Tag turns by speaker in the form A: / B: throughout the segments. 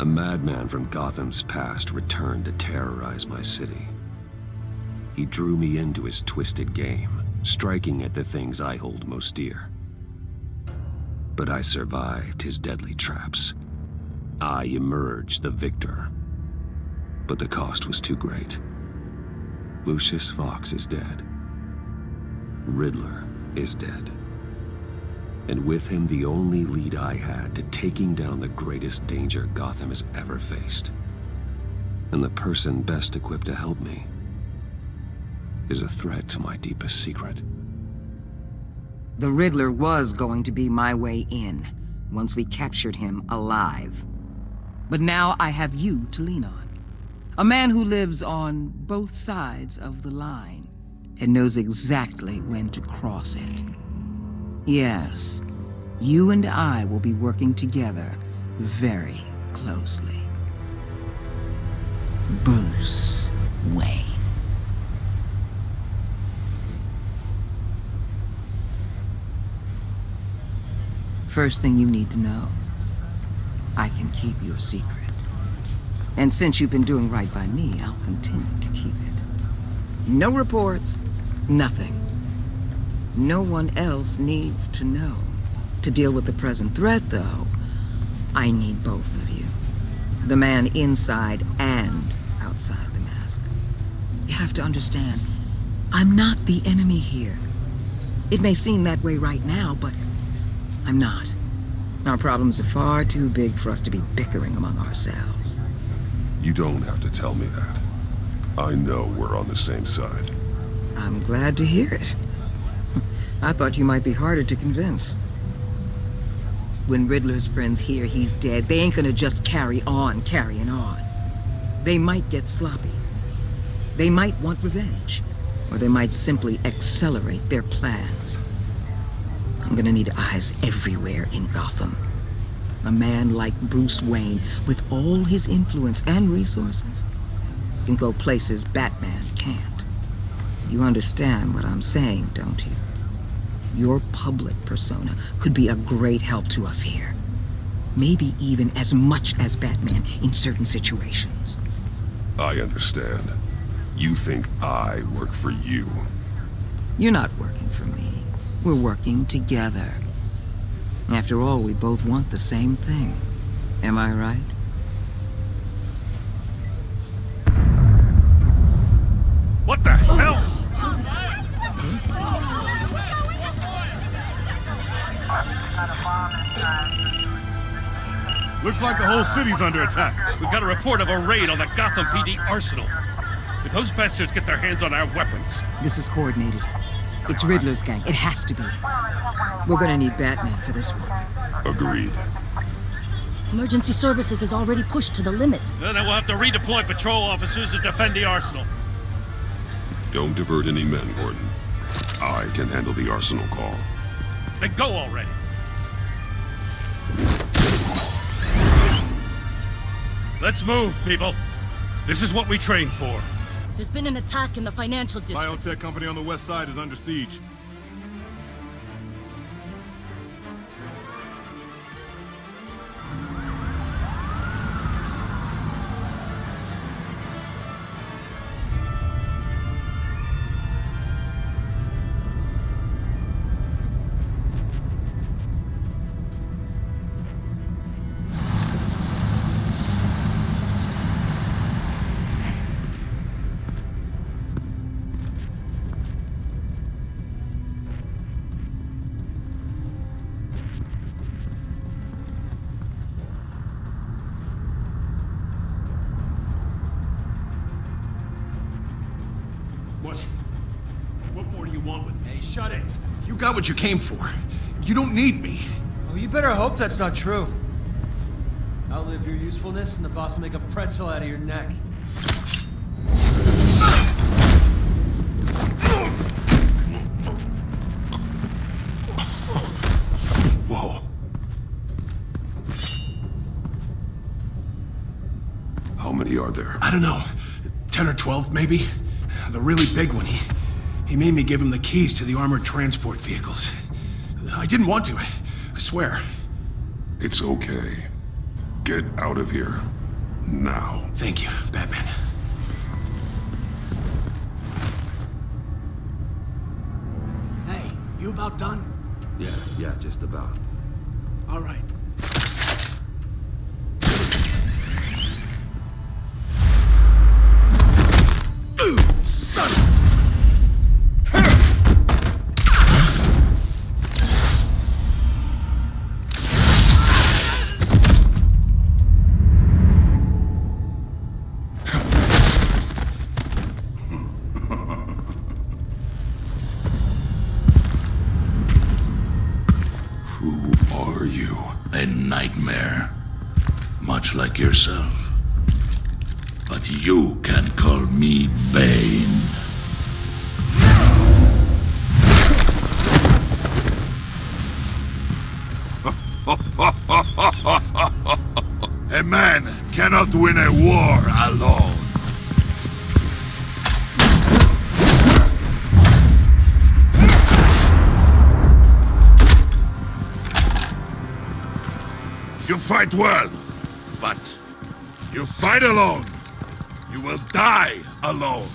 A: A madman from Gotham's past returned to terrorize my city. He drew me into his twisted game, striking at the things I hold most dear. But I survived his deadly traps. I emerged the victor. But the cost was too great. Lucius Fox is dead. Riddler is dead. And with him, the only lead I had to taking down the greatest danger Gotham has ever faced. And the person best equipped to help me is a threat to my deepest secret.
B: The Riddler was going to be my way in, once we captured him alive. But now I have you to lean on. A man who lives on both sides of the line and knows exactly when to cross it. Yes, you and I will be working together very closely. Bruce Wayne. First thing you need to know, I can keep your secret. And since you've been doing right by me, I'll continue to keep it. No reports, nothing. No one else needs to know. To deal with the present threat, though, I need both of you. The man inside and outside the mask. You have to understand, I'm not the enemy here. It may seem that way right now, but I'm not. Our problems are far too big for us to be bickering among ourselves.
C: You don't have to tell me that. I know we're on the same side.
B: I'm glad to hear it. I thought you might be harder to convince. When Riddler's friends hear he's dead, they ain't gonna just carry on carrying on. They might get sloppy. They might want revenge. Or they might simply accelerate their plans. I'm gonna need eyes everywhere in Gotham. A man like Bruce Wayne, with all his influence and resources, can go places Batman can't. You understand what I'm saying, don't you? Your public persona could be a great help to us here. Maybe even as much as Batman in certain situations.
C: I understand. You think I work for you.
B: You're not working for me. We're working together. After all, we both want the same thing. Am I right?
D: What the hell?
E: Looks like the whole city's under attack.
D: We've got a report of a raid on the Gotham PD arsenal. If those bastards get their hands on our weapons...
B: This is coordinated. It's Riddler's gang. It has to be. We're gonna need Batman for this one.
C: Agreed.
F: Emergency services is already pushed to the limit.
D: Then we'll have to redeploy patrol officers to defend the arsenal.
C: Don't divert any men, Gordon. I can handle the arsenal call.
D: Then go already. Let's move, people. This is what we trained for.
F: There's been an attack in the financial district.
E: Biotech company on the west side is under siege.
D: What more do you want with me? Shut it!
G: You got what you came for. You don't need me.
H: Oh, you better hope that's not true. Outlive your usefulness and the boss will make a pretzel out of your neck.
C: Whoa. How many are there?
G: I don't know. 10 or 12, maybe? The really big one, he made me give him the keys to the armored transport vehicles. I didn't want to, I swear.
C: It's okay. Get out of here. Now.
G: Thank you, Batman.
I: Hey, you about done?
A: Yeah, just about.
I: All right.
E: Son
C: Who are you?
J: A nightmare. Much like yourself. But you can call me Bane. A man cannot win a war alone. You fight well, but you fight alone. You will die alone.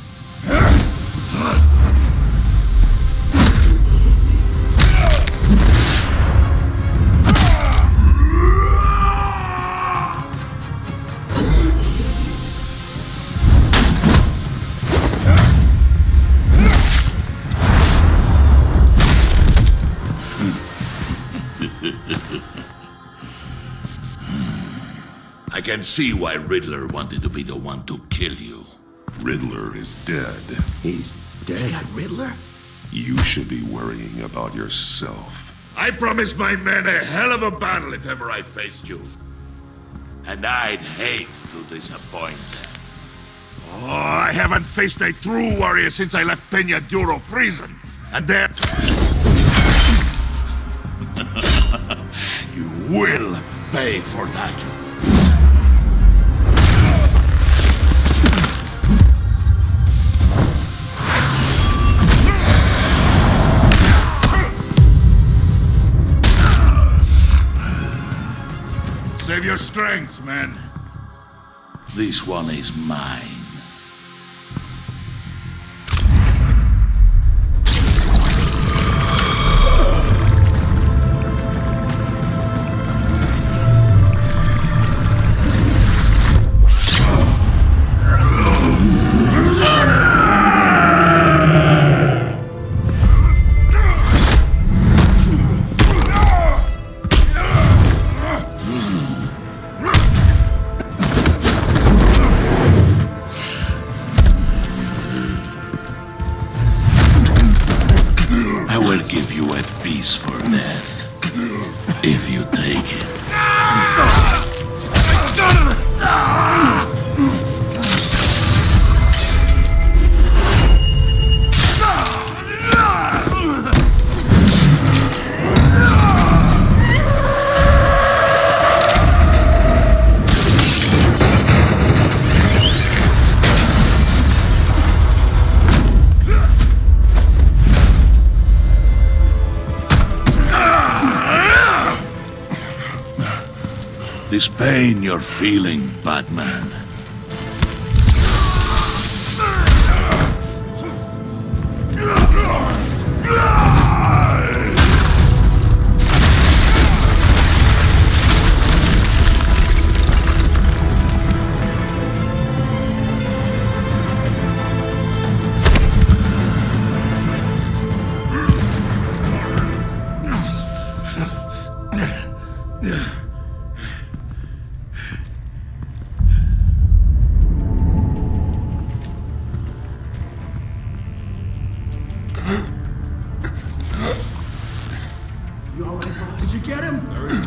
J: I can see why Riddler wanted to be the one to kill you.
C: Riddler is dead.
A: He's dead.
I: That Riddler?
C: You should be worrying about yourself.
J: I promised my men a hell of a battle if ever I faced you. And I'd hate to disappoint them. Oh, I haven't faced a true warrior since I left Peña Duro prison. And there... You will pay for that. Save your strength, man. This one is mine. For death, if you take it. This pain you're feeling, Batman.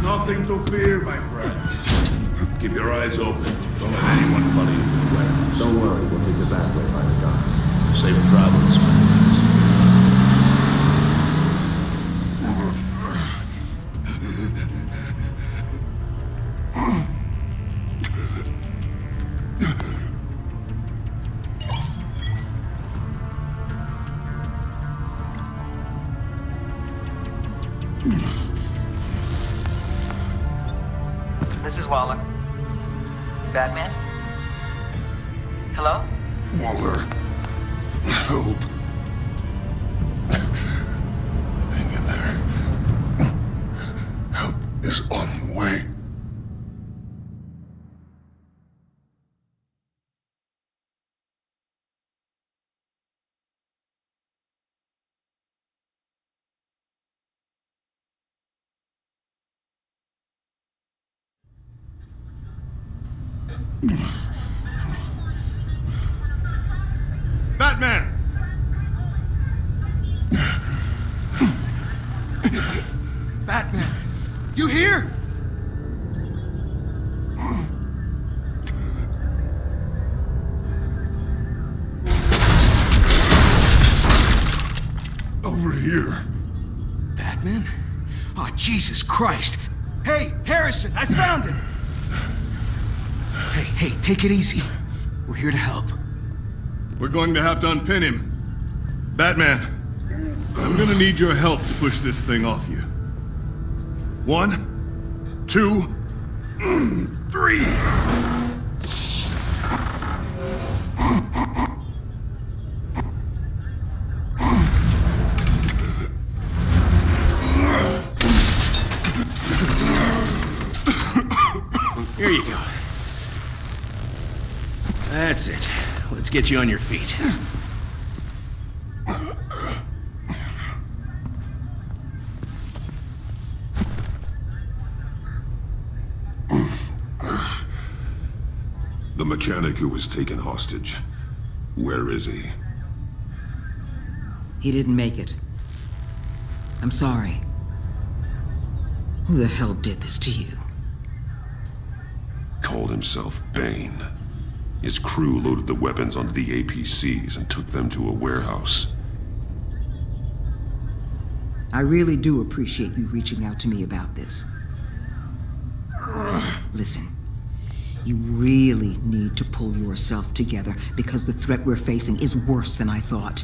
J: Nothing to fear, my friend. Keep your eyes open. Don't let anyone follow you to the warehouse.
A: Don't worry, we'll take the back way by the docks.
J: Safe travels, my friends.
B: This is Waller. Batman? Hello?
E: Waller. Help. Hang in there. Help is on the way.
G: Batman! Batman! You here?
E: Over here.
G: Batman? Oh, Jesus Christ! Hey, Harrison, I found him! Hey, take it easy. We're here to help.
E: We're going to have to unpin him. Batman, I'm gonna need your help to push this thing off you. 1, 2, 3.
G: Here you go. That's it. Let's get you on your feet.
C: The mechanic who was taken hostage. Where is he?
B: He didn't make it. I'm sorry. Who the hell did this to you?
C: Called himself Bane. His crew loaded the weapons onto the APCs and took them to a warehouse.
B: I really do appreciate you reaching out to me about this. Listen, you really need to pull yourself together because the threat we're facing is worse than I thought.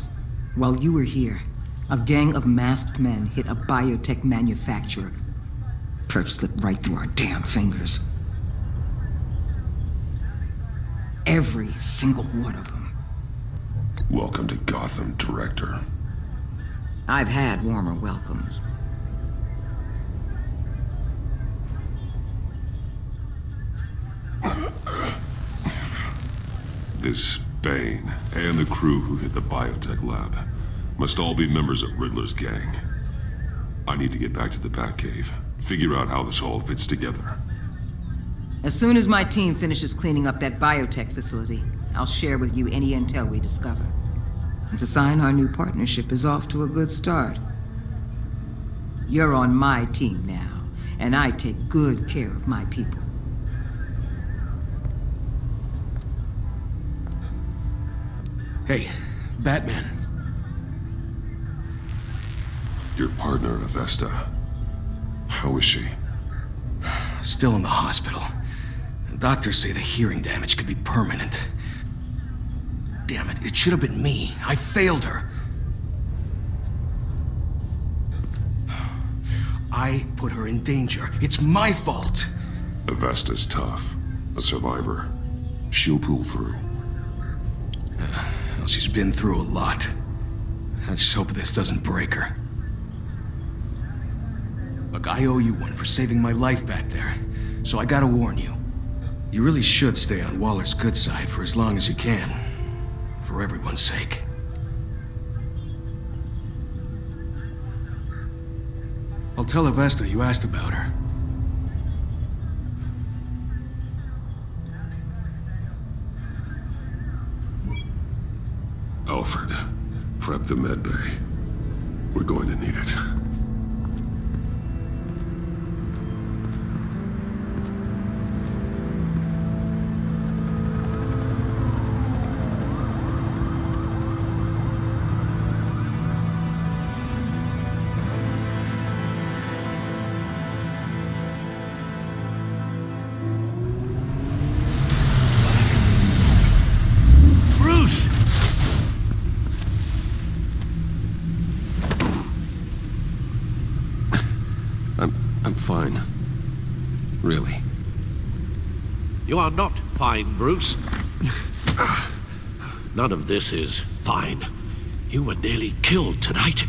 B: While you were here, a gang of masked men hit a biotech manufacturer. Perp slipped right through our damn fingers. Every single one of them.
C: Welcome to Gotham, Director.
B: I've had warmer welcomes.
C: This Bane and the crew who hit the biotech lab must all be members of Riddler's gang. I need to get back to the Batcave, figure out how this all fits together.
B: As soon as my team finishes cleaning up that biotech facility, I'll share with you any intel we discover. It's a sign our new partnership is off to a good start. You're on my team now, and I take good care of my people.
G: Hey, Batman.
C: Your partner, Avesta. How is she?
G: Still in the hospital. Doctors say the hearing damage could be permanent. Damn it, it should have been me. I failed her. I put her in danger. It's my fault.
C: Avesta's tough. A survivor. She'll pull through.
G: Well, she's been through a lot. I just hope this doesn't break her. Look, I owe you one for saving my life back there, so I gotta warn you. You really should stay on Waller's good side for as long as you can. For everyone's sake. I'll tell Avesta you asked about her.
C: Alfred, prep the med bay. We're going to need it.
G: Bruce!
A: I'm fine. Really.
K: You are not fine, Bruce. None of this is fine. You were nearly killed tonight.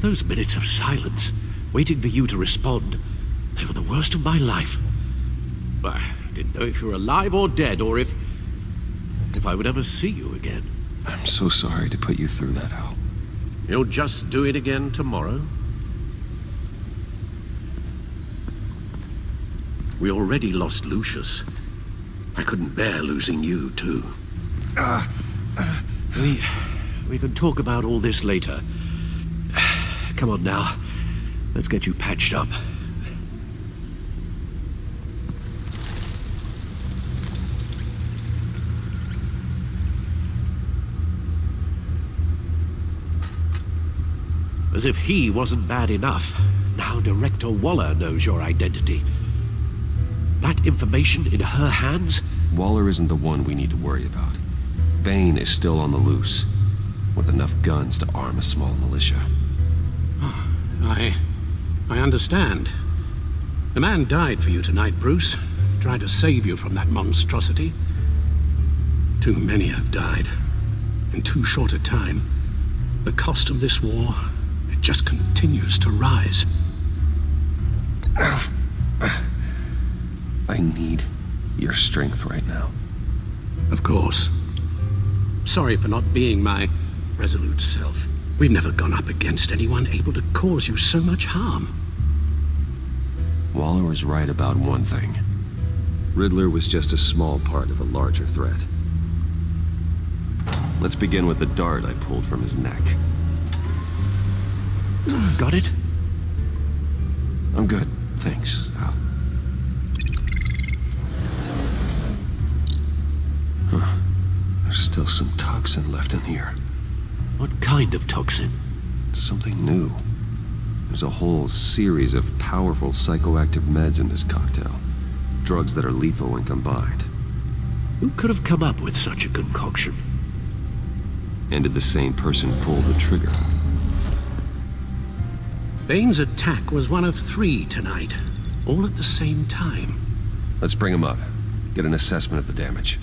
K: Those minutes of silence, waiting for you to respond, they were the worst of my life. I didn't know if you were alive or dead, or if I would ever see you again.
A: I'm so sorry to put you through that, Al.
K: You'll just do it again tomorrow? We already lost Lucius. I couldn't bear losing you, too. We can talk about all this later. Come on now. Let's get you patched up. As if he wasn't bad enough, now Director Waller knows your identity. That information in her hands?
A: Waller isn't the one we need to worry about. Bane is still on the loose, with enough guns to arm a small militia.
K: I understand. The man died for you tonight, Bruce. Tried to save you from that monstrosity. Too many have died. In too short a time. The cost of this war, it just continues to rise.
A: I need your strength right now.
K: Of course. Sorry for not being my resolute self. We've never gone up against anyone able to cause you so much harm.
A: Waller was right about one thing. Riddler was just a small part of a larger threat. Let's begin with the dart I pulled from his neck.
K: Got it?
A: I'm good, thanks, Al. Huh. There's still some toxin left in here.
K: What kind of toxin?
A: Something new. There's a whole series of powerful psychoactive meds in this cocktail. Drugs that are lethal when combined.
K: Who could have come up with such a concoction?
A: And did the same person pull the trigger?
K: Bane's attack was one of 3 tonight, all at the same time.
A: Let's bring him up. Get an assessment of the damage.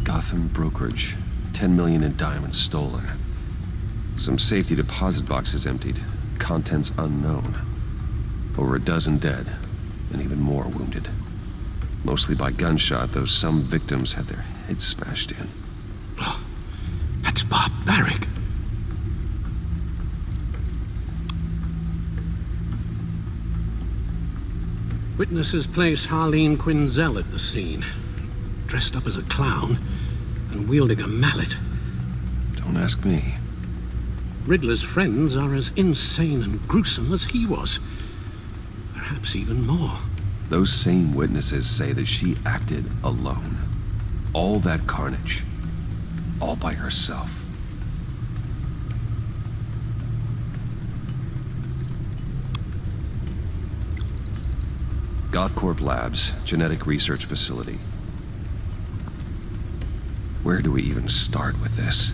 A: Gotham brokerage. 10 million in diamonds stolen. Some safety deposit boxes emptied. Contents unknown. Over a dozen dead, and even more wounded. Mostly by gunshot, though some victims had their heads smashed in.
K: Oh, that's barbaric. Witnesses place Harleen Quinzel at the scene, dressed up as a clown and wielding a mallet.
A: Don't ask me.
K: Riddler's friends are as insane and gruesome as he was. Perhaps even more.
A: Those same witnesses say that she acted alone. All that carnage. All by herself. Gothcorp Labs, genetic research facility. Where do we even start with this?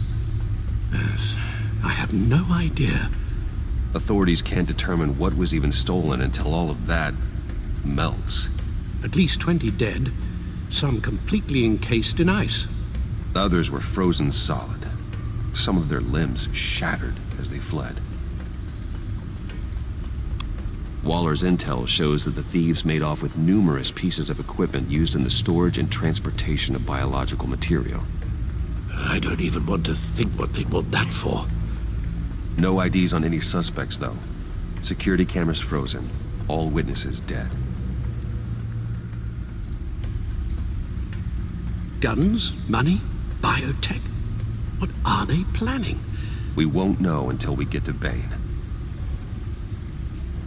K: Yes, I have no idea.
A: Authorities can't determine what was even stolen until all of that melts.
K: At least 20 dead, some completely encased in ice.
A: Others were frozen solid. Some of their limbs shattered as they fled. Waller's intel shows that the thieves made off with numerous pieces of equipment used in the storage and transportation of biological material.
K: I don't even want to think what they'd want that for.
A: No IDs on any suspects, though. Security cameras frozen. All witnesses dead.
K: Guns? Money? Biotech? What are they planning?
A: We won't know until we get to Bane.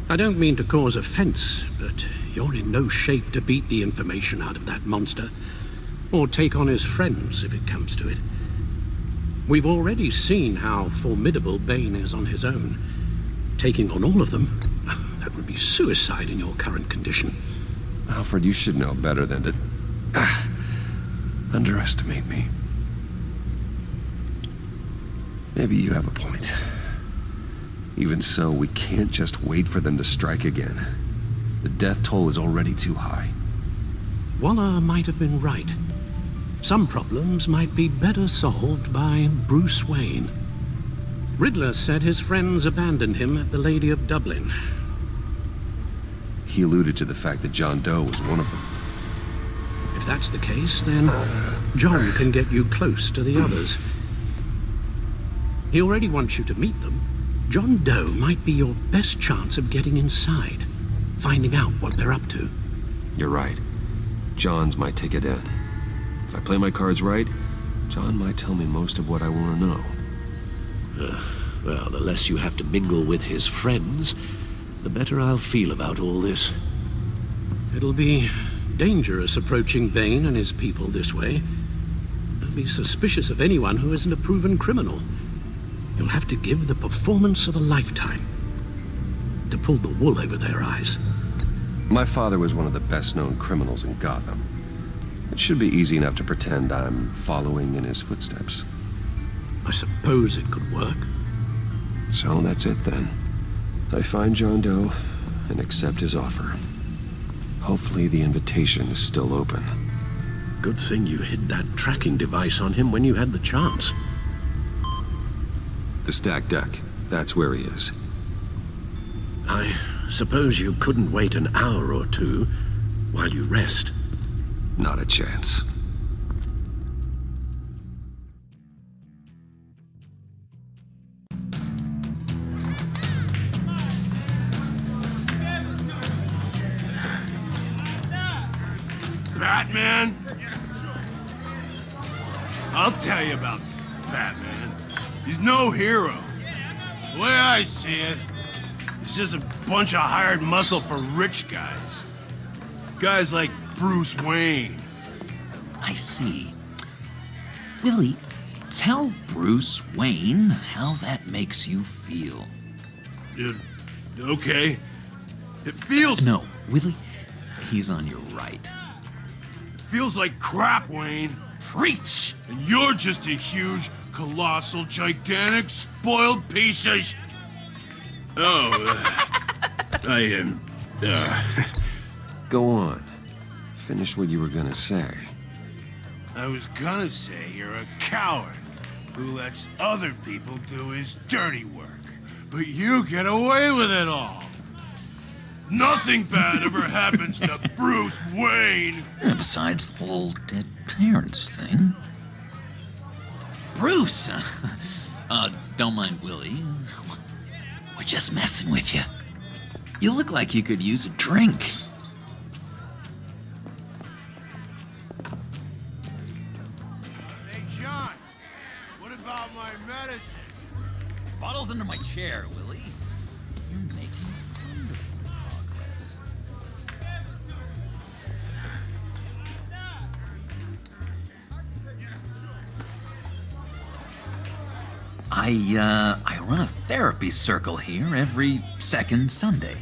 K: I don't mean to cause offense, but you're in no shape to beat the information out of that monster, or take on his friends if it comes to it. We've already seen how formidable Bane is on his own. Taking on all of them, that would be suicide in your current condition.
A: Alfred, you should know better than to underestimate me. Maybe you have a point. Even so, we can't just wait for them to strike again. The death toll is already too high.
K: Waller might have been right. Some problems might be better solved by Bruce Wayne. Riddler said his friends abandoned him at the Lady of Dublin.
A: He alluded to the fact that John Doe was one of them.
K: If that's the case, then John can get you close to the others. He already wants you to meet them. John Doe might be your best chance of getting inside, finding out what they're up to.
A: You're right. John's my ticket in. If I play my cards right, John might tell me most of what I want to know.
K: Well, the less you have to mingle with his friends, the better I'll feel about all this. It'll be dangerous approaching Bane and his people this way. They'll be suspicious of anyone who isn't a proven criminal. You'll have to give the performance of a lifetime to pull the wool over their eyes.
A: My father was one of the best-known criminals in Gotham. It should be easy enough to pretend I'm following in his footsteps.
K: I suppose it could work.
A: So that's it then. I find John Doe and accept his offer. Hopefully the invitation is still open.
K: Good thing you hid that tracking device on him when you had the chance.
A: The stacked deck. That's where he is.
K: I suppose you couldn't wait an hour or two while you rest.
A: Not a chance.
E: Batman? I'll tell you about Batman. He's no hero. The way I see it, he's just a bunch of hired muscle for rich guys. Guys like Bruce Wayne.
L: I see. Willie, tell Bruce Wayne how that makes you feel.
E: Okay. It feels...
L: No, Willie, he's on your right.
E: It feels like crap, Wayne.
L: Preach!
E: And you're just a huge, colossal, gigantic, spoiled piece of
A: Go on. Finish what you were gonna say.
E: I was gonna say you're a coward who lets other people do his dirty work. But you get away with it all. Nothing bad ever happens to Bruce Wayne.
L: Besides the whole dead parents thing. Bruce! Don't mind Willie. We're just messing with you. You look like you could use a drink.
E: Hey, John. What about my medicine?
L: Bottle's under my chair, Willie. You're making wonderful progress. I run a therapy circle here every second Sunday.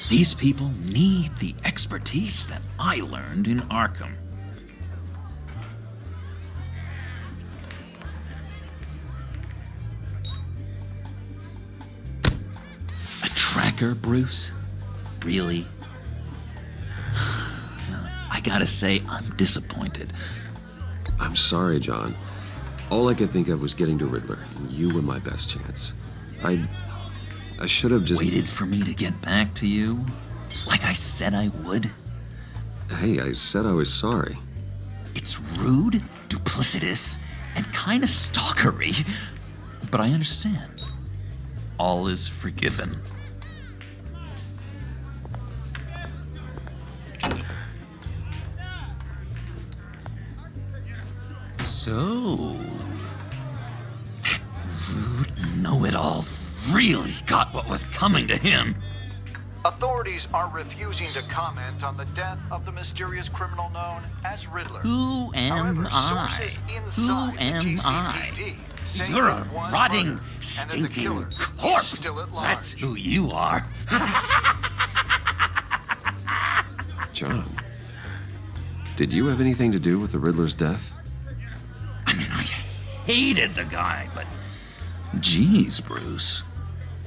L: These people need the expertise that I learned in Arkham. A tracker, Bruce? Really? I gotta say, I'm disappointed.
A: I'm sorry, John. All I could think of was getting to Riddler, and you were my best chance. I should have just...
L: Waited for me to get back to you? Like I said I would?
A: Hey, I said I was sorry.
L: It's rude, duplicitous, and kinda stalkery. But I understand. All is forgiven. So... rude know-it-all really got what was coming to him.
M: Authorities are refusing to comment on the death of the mysterious criminal known as Riddler.
L: Who am I? Who am I? You're a rotting, stinking corpse! That's who you are.
A: John, did you have anything to do with the Riddler's death?
L: I mean, I hated the guy, but... Geez, Bruce.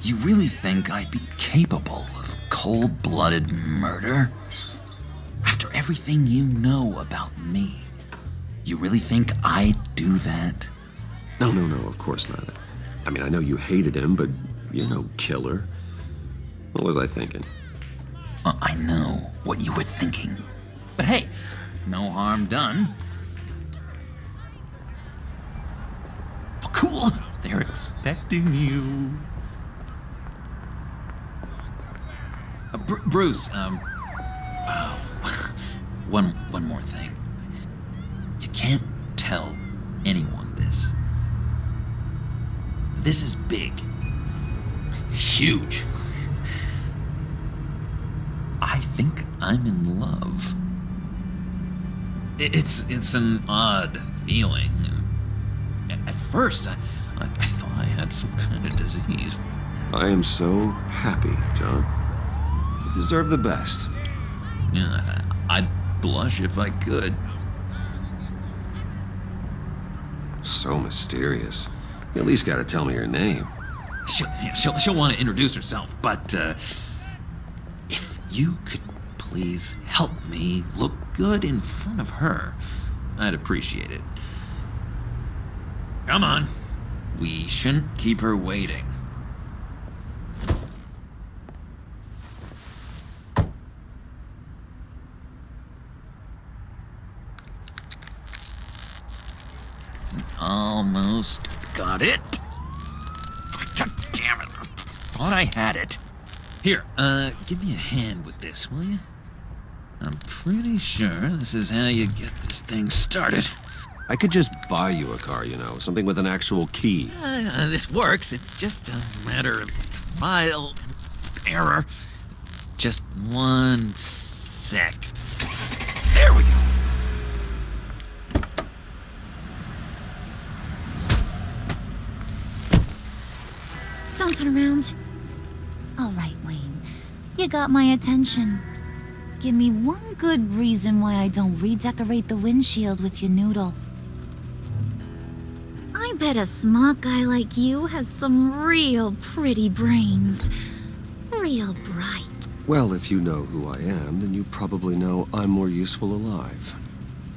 L: You really think I'd be capable of cold-blooded murder? After everything you know about me, you really think I'd do that?
A: No, of course not. I mean, I know you hated him, but you're no killer. What was I thinking?
L: I know what you were thinking. But hey, no harm done. Oh, cool! They're expecting you. Bruce, one more thing. You can't tell anyone this. This is big. Huge. I think I'm in love. It's an odd feeling. At first, I thought I had some kind of disease.
A: I am so happy, John. You deserve the best.
L: Yeah, I'd blush if I could.
A: So mysterious. You at least gotta tell me your name.
L: She'll want to introduce herself, but if you could please help me look good in front of her, I'd appreciate it. Come on. We shouldn't keep her waiting. Almost got it. Damn it. Thought I had it. Here, give me a hand with this, will you? I'm pretty sure this is how you get this thing started.
A: I could just buy you a car, you know, something with an actual key.
L: This works. It's just a matter of trial and error. Just 1 sec. There we go.
N: Don't turn around. All right, Wayne. You got my attention. Give me one good reason why I don't redecorate the windshield with your noodle. I bet a smart guy like you has some real pretty brains. Real bright.
A: Well, if you know who I am, then you probably know I'm more useful alive.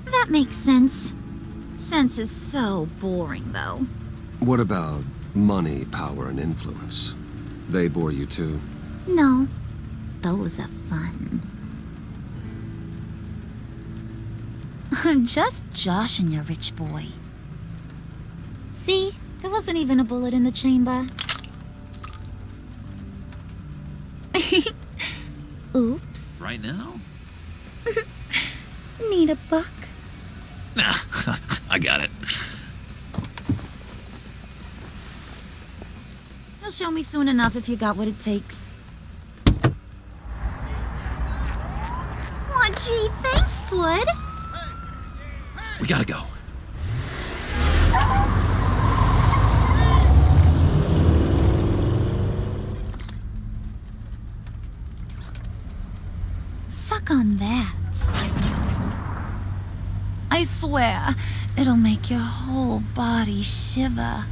N: That makes sense. Sense is so boring, though.
A: What about money, power, and influence? They bore you too?
N: No. Those are fun. I'm just joshing you, rich boy. See? There wasn't even a bullet in the chamber. Oops.
L: Right now?
N: Need a buck?
L: Nah, I got it.
N: You'll show me soon enough if you got what it takes. Aw, gee, thanks, bud.
L: We gotta go.
N: Suck on that. I swear, it'll make your whole body shiver.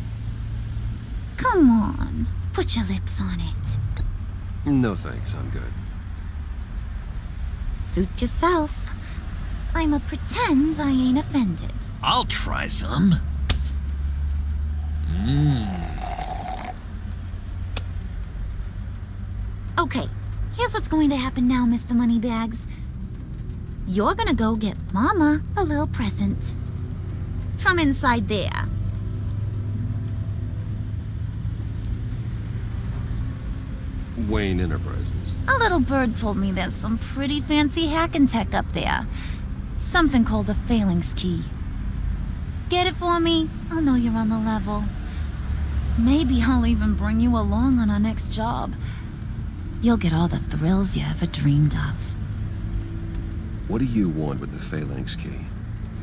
N: Come on, put your lips on it.
A: No thanks, I'm good.
N: Suit yourself. I'ma pretend I ain't offended.
L: I'll try some.
N: Okay, here's what's going to happen now, Mr. Moneybags. You're gonna go get Mama a little present. From inside there.
A: Wayne Enterprises.
N: A little bird told me there's some pretty fancy hacking tech up there. Something called a phalanx key. Get it for me? I'll know you're on the level. Maybe I'll even bring you along on our next job. You'll get all the thrills you ever dreamed of.
A: What do you want with the phalanx key?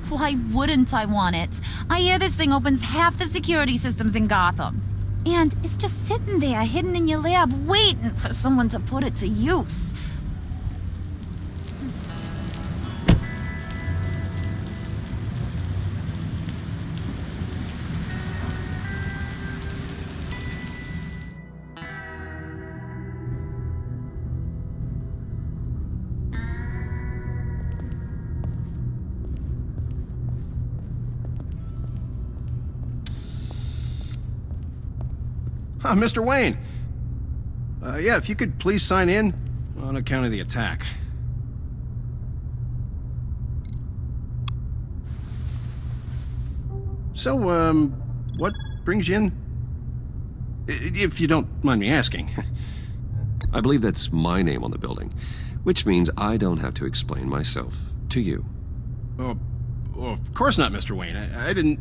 N: Why wouldn't I want it? I hear this thing opens half the security systems in Gotham. And it's just sitting there, hidden in your lab, waiting for someone to put it to use.
O: Mr. Wayne. Yeah, if you could please sign in on account of the attack. So, what brings you in? If you don't mind me asking.
A: I believe that's my name on the building, which means I don't have to explain myself to you.
O: Oh, of course not, Mr. Wayne. I didn't...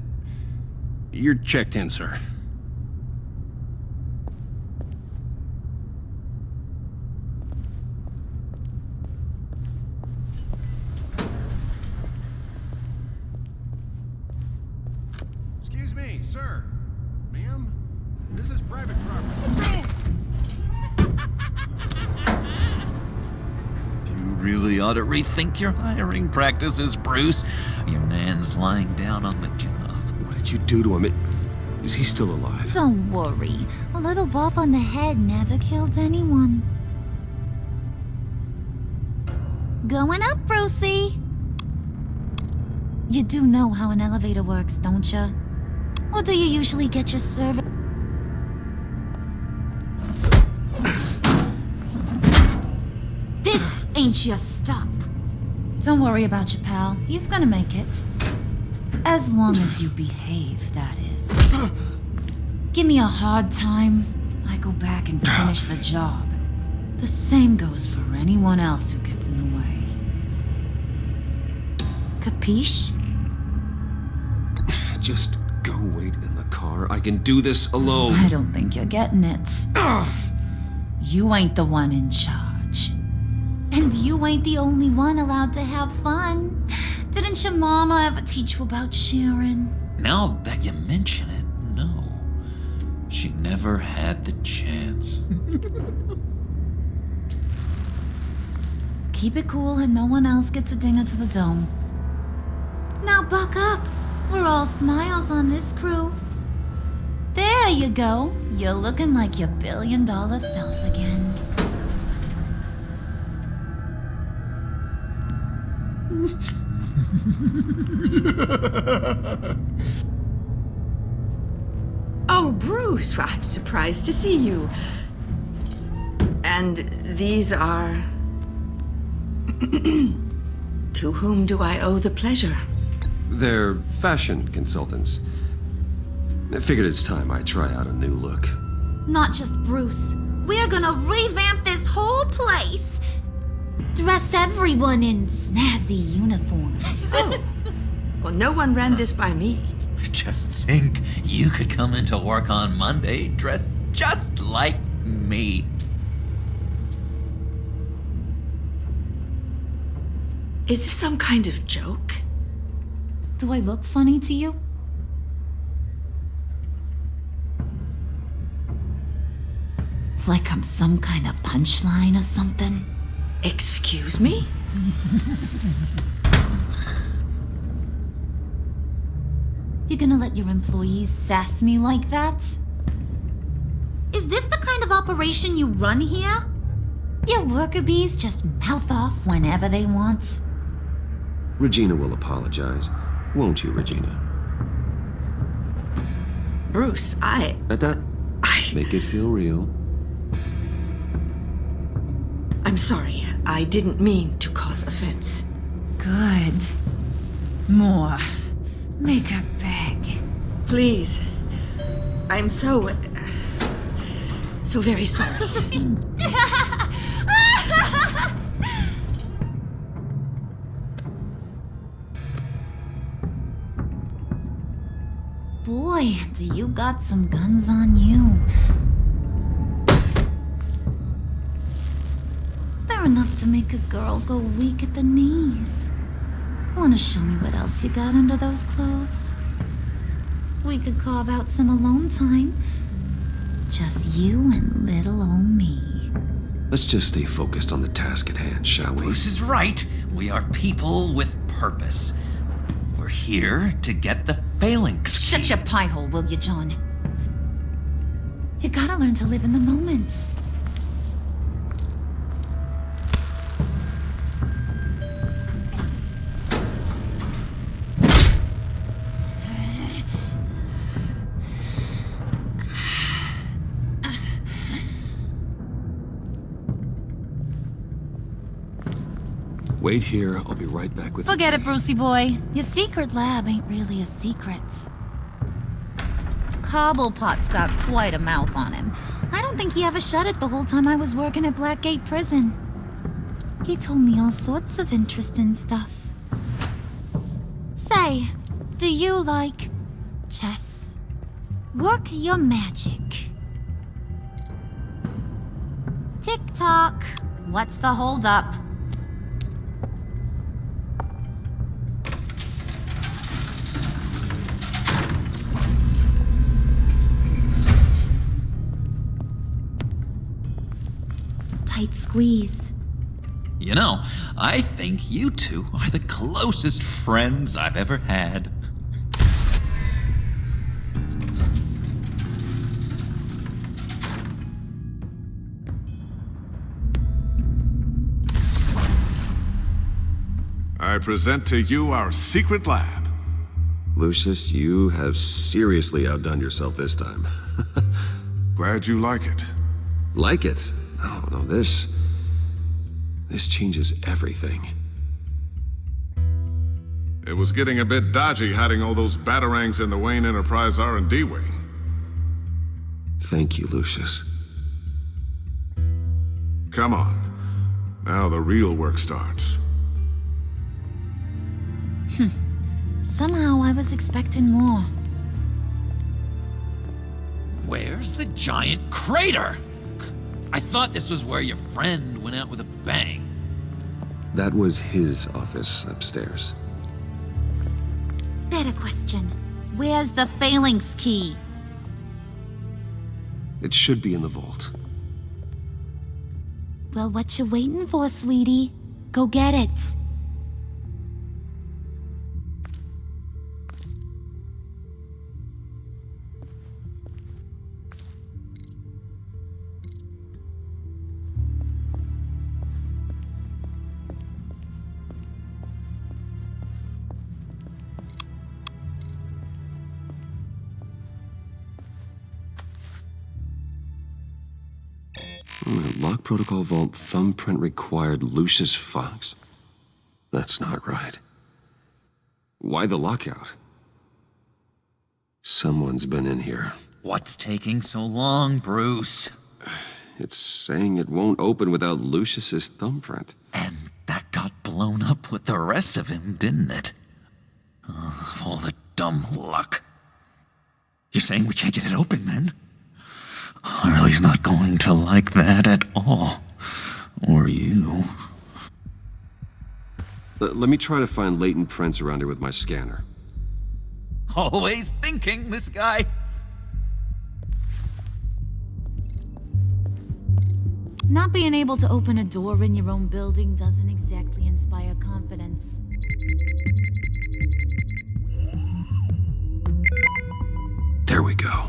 O: You're checked in, sir. Excuse me, sir. Ma'am? This is private property.
L: You really ought to rethink your hiring practices, Bruce. Your man's lying down on the job.
A: What did you do to him? Is he still alive?
N: Don't worry. A little bump on the head never killed anyone. Going up, Brucey. You do know how an elevator works, don't you? Or do you usually get your service? This ain't your stop. Don't worry about your pal. He's gonna make it. As long as you behave, that is. Give me a hard time, I go back and finish the job. The same goes for anyone else who gets in the way. Capiche?
A: Just go wait in the car. I can do this alone.
N: I don't think you're getting it. You ain't the one in charge. And you ain't the only one allowed to have fun. Didn't your mama ever teach you about sharing?
L: Now that you mention it, no. She never had the chance.
N: Keep it cool and no one else gets a dinger to the dome. Now buck up. We're all smiles on this crew. There you go. You're looking like your billion-dollar self again.
P: Oh, Bruce, I'm surprised to see you. And these are... To whom do I owe the pleasure?
A: They're fashion consultants. I figured it's time I try out a new look.
N: Not just Bruce. We're gonna revamp this whole place. Dress everyone in snazzy uniforms.
P: Oh. Well, no one ran this by me.
L: Just think, you could come into work on Monday dressed just like me.
P: Is this some kind of joke?
N: Do I look funny to you? Like I'm some kind of punchline or something?
P: Excuse me?
N: You gonna let your employees sass me like that? Is this the kind of operation you run here? Your worker bees just mouth off whenever they want?
A: Regina will apologize. Won't you, Regina?
P: Bruce,
A: Make it feel real.
P: I'm sorry. I didn't mean to cause offense.
N: Good. More. Make her beg.
P: Please. I'm so very sorry.
N: Boy, do you got some guns on you. They're enough to make a girl go weak at the knees. Wanna show me what else you got under those clothes? We could carve out some alone time. Just you and little old me.
A: Let's just stay focused on the task at hand, shall we?
L: Bruce is right. We are people with purpose. We're here to get the phalanx.
N: Shut your pie hole, will you, John? You gotta learn to live in the moment.
A: Wait here, I'll be right back with
N: Forget it, Brucey boy. Your secret lab ain't really a secret. Cobblepot's got quite a mouth on him. I don't think he ever shut it the whole time I was working at Blackgate Prison. He told me all sorts of interesting stuff. Say, do you like chess? Work your magic. Tick-tock. What's the holdup? Tight squeeze.
L: You know, I think you two are the closest friends I've ever had.
C: I present to you our secret lab.
A: Lucius, you have seriously outdone yourself this time.
C: Glad you like it.
A: Like it? No, this changes everything.
C: It was getting a bit dodgy hiding all those batarangs in the Wayne Enterprise R&D wing.
A: Thank you, Lucius.
C: Come on. Now the real work starts.
N: Somehow I was expecting more.
L: Where's the giant crater? I thought this was where your friend went out with a bang.
A: That was his office upstairs.
N: Better question. Where's the phalanx key?
A: It should be in the vault.
N: Well, what you waiting for, sweetie? Go get it.
A: Lock protocol vault thumbprint required Lucius Fox. That's not right. Why the lockout? Someone's been in here.
L: What's taking so long, Bruce?
A: It's saying it won't open without Lucius's thumbprint.
L: And that got blown up with the rest of him, didn't it? All the dumb luck. You're saying we can't get it open, then? Harley's not going to like that at all. Or you.
A: Let me try to find latent prints around here with my scanner.
L: Always thinking, this guy.
N: Not being able to open a door in your own building doesn't exactly inspire confidence.
A: There we go.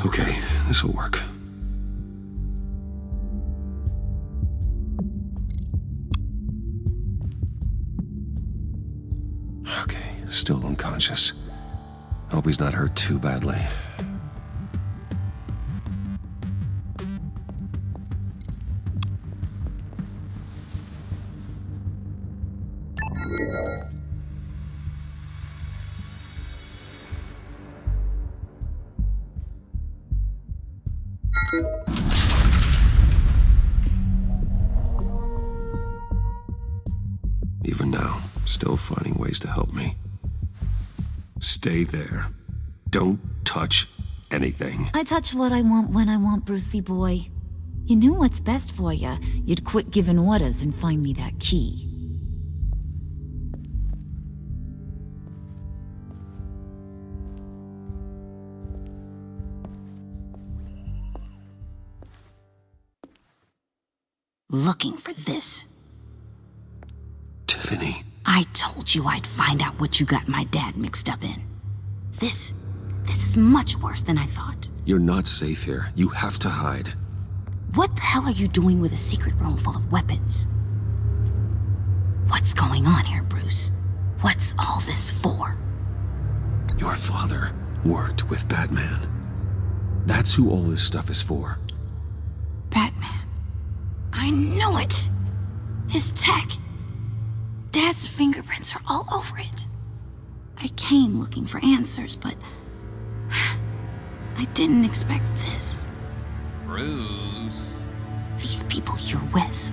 A: Okay, this'll work. Okay, still unconscious. Hope he's not hurt too badly. Even now, still finding ways to help me. Stay there. Don't touch anything.
N: I touch what I want when I want, Brucey boy. You knew what's best for you. You'd quit giving orders and find me that key.
P: Looking for this.
A: Tiffany.
P: I told you I'd find out what you got my dad mixed up in. This is much worse than I thought.
A: You're not safe here. You have to hide.
P: What the hell are you doing with a secret room full of weapons? What's going on here, Bruce? What's all this for?
A: Your father worked with Batman. That's who all this stuff is for.
P: Batman. I knew it! His tech. Dad's fingerprints are all over it. I came looking for answers, but I didn't expect this.
L: Bruce.
P: These people you're with.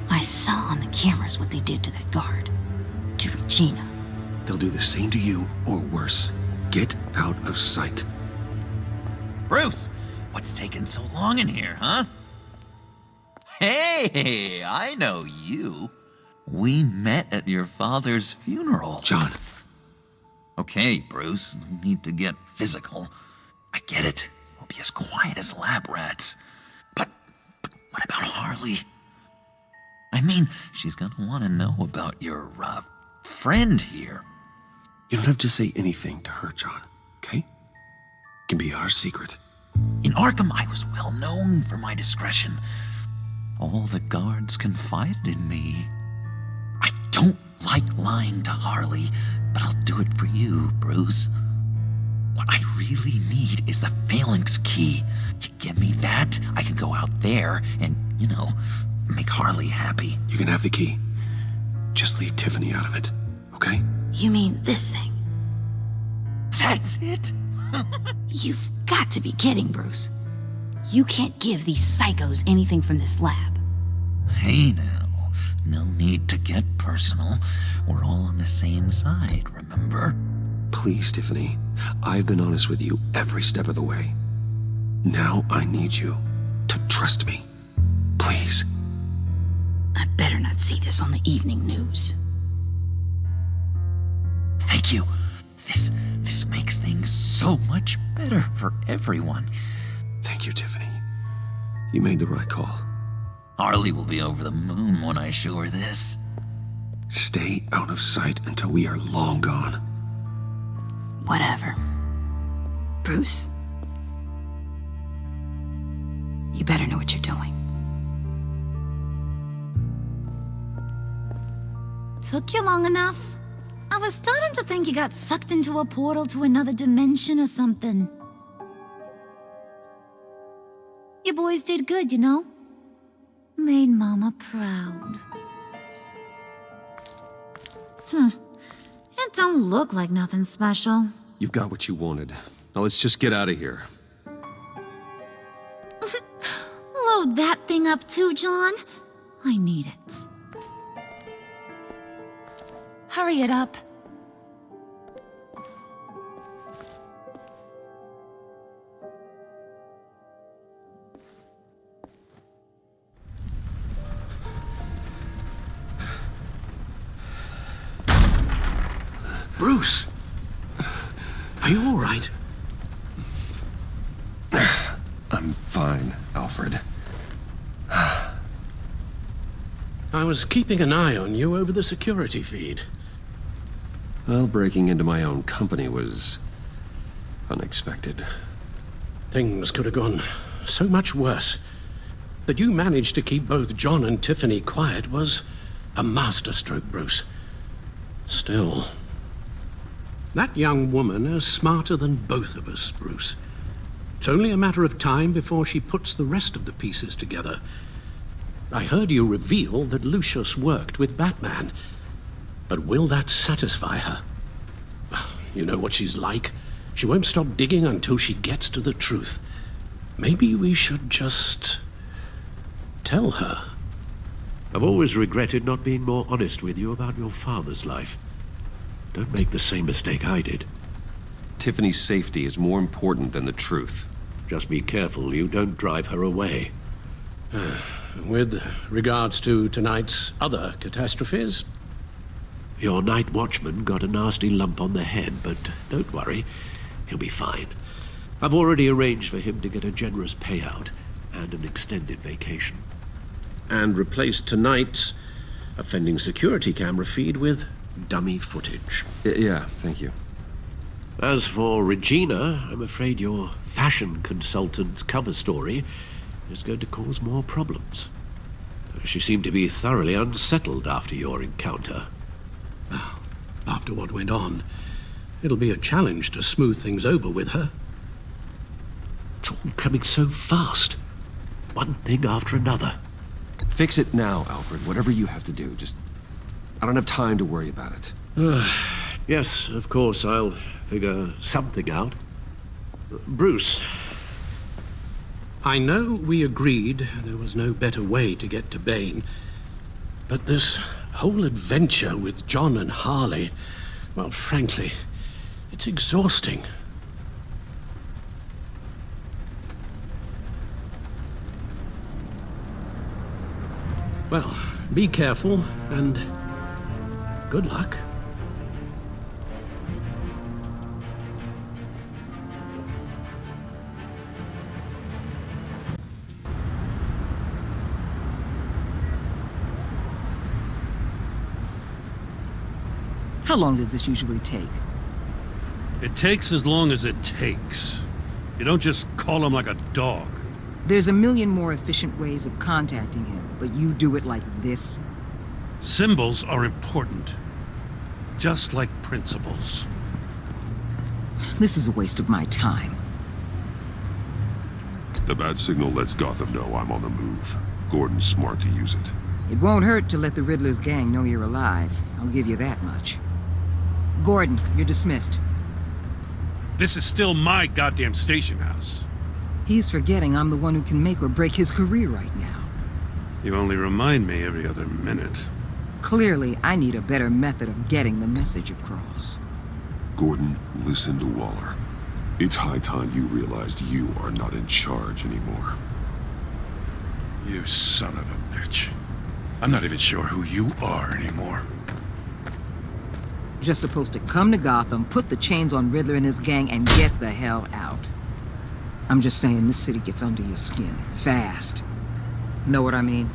P: I saw on the cameras what they did to that guard. To Regina.
A: They'll do the same to you, or worse. Get out of sight.
L: Bruce, what's taking so long in here, huh? Hey, I know you. We met at your father's funeral.
A: John.
L: Okay, Bruce, no need to get physical. I get it. We'll be as quiet as lab rats. But what about Harley? I mean, she's gonna want to know about your, friend here.
A: You don't have to say anything to her, John, okay? It can be our secret.
L: In Arkham, I was well known for my discretion. All the guards confided in me. I don't like lying to Harley, but I'll do it for you, Bruce. What I really need is the phalanx key. You give me that, I can go out there and, make Harley happy.
A: You can have the key. Just leave Tiffany out of it, okay?
P: You mean this thing?
L: That's it?
P: You've got to be kidding, Bruce. You can't give these psychos anything from this lab.
L: Hey now, no need to get personal. We're all on the same side, remember?
A: Please, Tiffany. I've been honest with you every step of the way. Now I need you to trust me. Please.
P: I better not see this on the evening news.
L: Thank you. This makes things so much better for everyone.
A: Thank you, Tiffany. You made the right call.
L: Harley will be over the moon when I show her this.
A: Stay out of sight until we are long gone.
P: Whatever. Bruce, you better know what you're doing.
N: Took you long enough? I was starting to think you got sucked into a portal to another dimension or something. You boys did good, Made Mama proud. It don't look like nothing special.
A: You've got what you wanted. Now let's just get out of here.
N: Load that thing up too, John. I need it. Hurry it up.
K: Bruce! Are you all right?
A: I'm fine, Alfred.
K: I was keeping an eye on you over the security feed.
A: Well, breaking into my own company was unexpected.
K: Things could have gone so much worse. That you managed to keep both John and Tiffany quiet was a masterstroke, Bruce. Still, that young woman is smarter than both of us, Bruce. It's only a matter of time before she puts the rest of the pieces together. I heard you reveal that Lucius worked with Batman. But will that satisfy her? You know what she's like. She won't stop digging until she gets to the truth. Maybe we should just tell her.
Q: I've always regretted not being more honest with you about your father's life. Don't make the same mistake I did.
A: Tiffany's safety is more important than the truth.
Q: Just be careful you don't drive her away.
K: With regards to tonight's other catastrophes?
Q: Your night watchman got a nasty lump on the head, but don't worry, he'll be fine. I've already arranged for him to get a generous payout and an extended vacation.
K: And replaced tonight's offending security camera feed with dummy footage.
A: Yeah, thank you.
Q: As for Regina, I'm afraid your fashion consultant's cover story is going to cause more problems. She seemed to be thoroughly unsettled after your encounter.
K: Well, after what went on, it'll be a challenge to smooth things over with her.
Q: It's all coming so fast. One thing after another.
A: Fix it now, Alfred. Whatever you have to do. Just... I don't have time to worry about it.
Q: Yes, of course, I'll figure something out. Bruce, I know we agreed there was no better way to get to Bane, but this whole adventure with John and Harley, well, frankly, it's exhausting. Well, be careful, and good luck.
B: How long does this usually take?
D: It takes as long as it takes. You don't just call him like a dog.
B: There's a million more efficient ways of contacting him, but you do it like this?
D: Symbols are important. Just like principles.
B: This is a waste of my time.
C: The bad signal lets Gotham know I'm on the move. Gordon's smart to use it.
B: It won't hurt to let the Riddler's gang know you're alive. I'll give you that much. Gordon, you're dismissed.
D: This is still my goddamn station house.
B: He's forgetting I'm the one who can make or break his career right now.
D: You only remind me every other minute.
B: Clearly, I need a better method of getting the message across.
C: Gordon, listen to Waller. It's high time you realized you are not in charge anymore.
E: You son of a bitch. I'm not even sure who you are anymore.
B: Just supposed to come to Gotham, put the chains on Riddler and his gang, and get the hell out. I'm just saying this city gets under your skin. Fast. Know what I mean?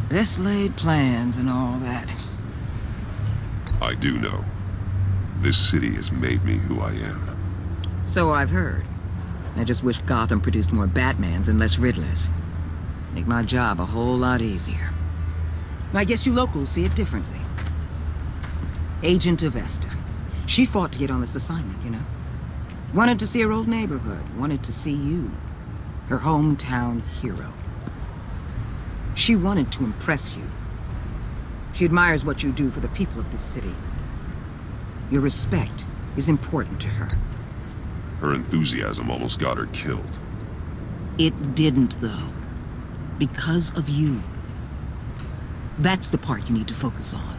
B: Best laid plans and all that.
C: I do know. This city has made me who I am.
B: So I've heard. I just wish Gotham produced more Batmans and less Riddlers. Make my job a whole lot easier. I guess you locals see it differently. Agent Avesta. She fought to get on this assignment, you know? Wanted to see her old neighborhood. Wanted to see you. Her hometown hero. She wanted to impress you. She admires what you do for the people of this city. Your respect is important to her.
C: Her enthusiasm almost got her killed.
B: It didn't, though. Because of you. That's the part you need to focus on.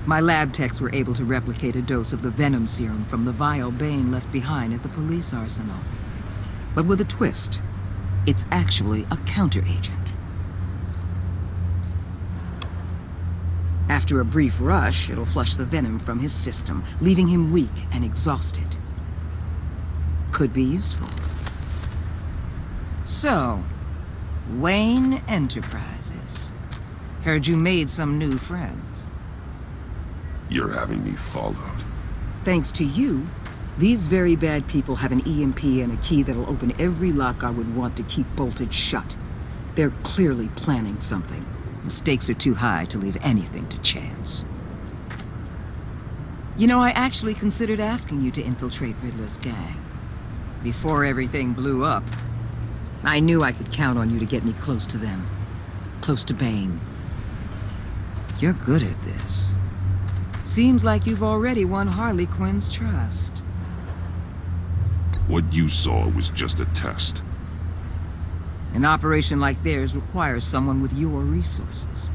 B: My lab techs were able to replicate a dose of the venom serum from the vial Bane left behind at the police arsenal. But with a twist. It's actually a counter-agent. After a brief rush, it'll flush the venom from his system, leaving him weak and exhausted. Could be useful. So, Wayne Enterprises. Heard you made some new friends.
C: You're having me followed.
B: Thanks to you, these very bad people have an EMP and a key that'll open every lock I would want to keep bolted shut. They're clearly planning something. The stakes are too high to leave anything to chance. You know, I actually considered asking you to infiltrate Riddler's gang. Before everything blew up, I knew I could count on you to get me close to them. Close to Bane. You're good at this. Seems like you've already won Harley Quinn's trust.
C: What you saw was just a test.
B: An operation like theirs requires someone with your resources.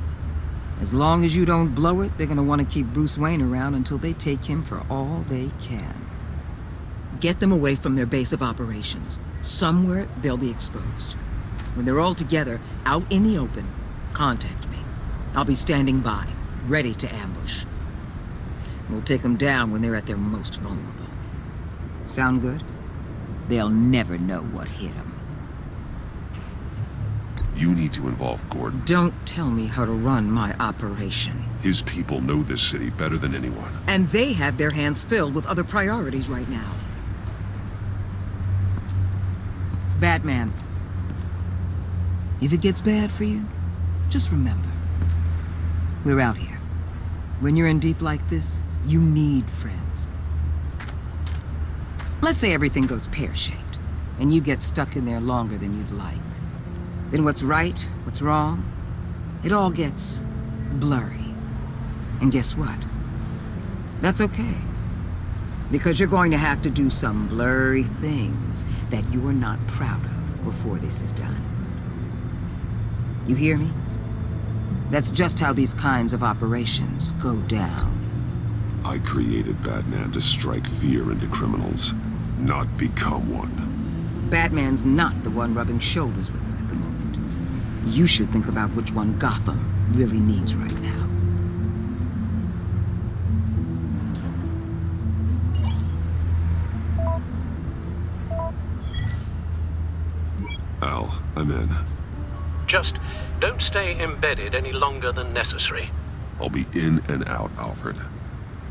B: As long as you don't blow it, they're gonna want to keep Bruce Wayne around until they take him for all they can. Get them away from their base of operations. Somewhere they'll be exposed. When they're all together, out in the open, contact me. I'll be standing by, ready to ambush. We'll take them down when they're at their most vulnerable. Sound good? They'll never know what hit them.
C: You need to involve Gordon.
B: Don't tell me how to run my operation.
C: His people know this city better than anyone.
B: And they have their hands filled with other priorities right now. Batman. If it gets bad for you, just remember. We're out here. When you're in deep like this, you need friends. Let's say everything goes pear-shaped, and you get stuck in there longer than you'd like. Then what's right, what's wrong, it all gets blurry. And guess what? That's okay. Because you're going to have to do some blurry things that you're not proud of before this is done. You hear me? That's just how these kinds of operations go down.
C: I created Batman to strike fear into criminals, not become one.
B: Batman's not the one rubbing shoulders with them at the moment. You should think about which one Gotham really needs right now.
C: Al, I'm in.
K: Just don't stay embedded any longer than necessary.
C: I'll be in and out, Alfred.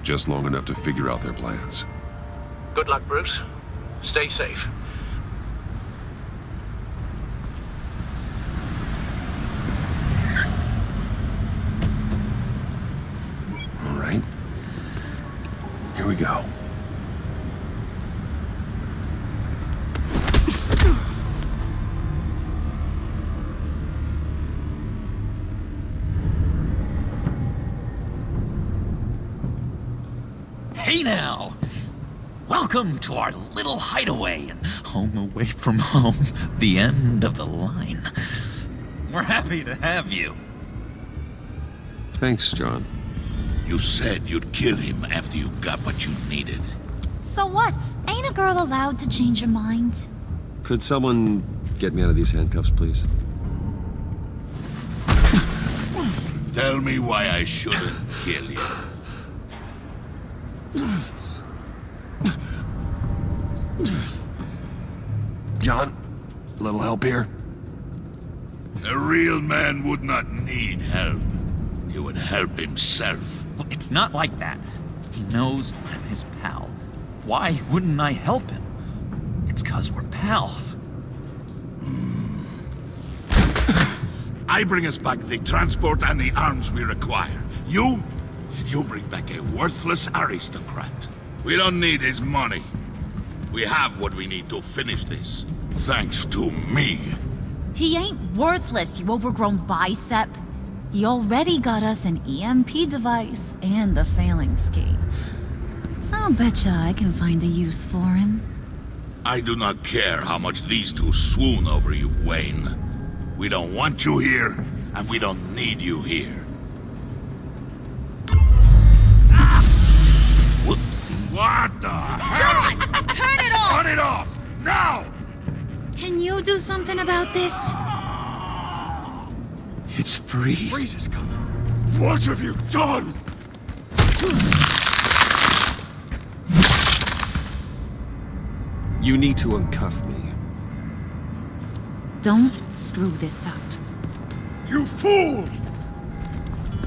C: Just long enough to figure out their plans.
K: Good luck, Bruce. Stay safe.
C: All right. Here we go.
L: Hey now! Welcome to our little hideaway and home away from home, the end of the line. We're happy to have you.
C: Thanks, John.
J: You said you'd kill him after you got what you needed.
N: So what? Ain't a girl allowed to change her mind?
A: Could someone get me out of these handcuffs, please?
J: Tell me why I shouldn't kill you.
C: John, a little help here?
J: A real man would not need help. He would help himself.
L: Look, it's not like that. He knows I'm his pal. Why wouldn't I help him? It's 'cause we're pals.
J: I bring us back the transport and the arms we require. You bring back a worthless aristocrat. We don't need his money. We have what we need to finish this. Thanks to me.
N: He ain't worthless, you overgrown bicep. He already got us an EMP device and the phalanx key. I'll betcha I can find a use for him.
J: I do not care how much these two swoon over you, Wayne. We don't want you here, and we don't need you here.
L: Whoopsie.
J: What the hell?
N: John! Turn it off!
J: Turn it off! Now!
N: Can you do something about this?
L: It's Freeze.
J: Freeze is coming. What have you done?
A: You need to uncuff me.
N: Don't screw this up.
J: You fool!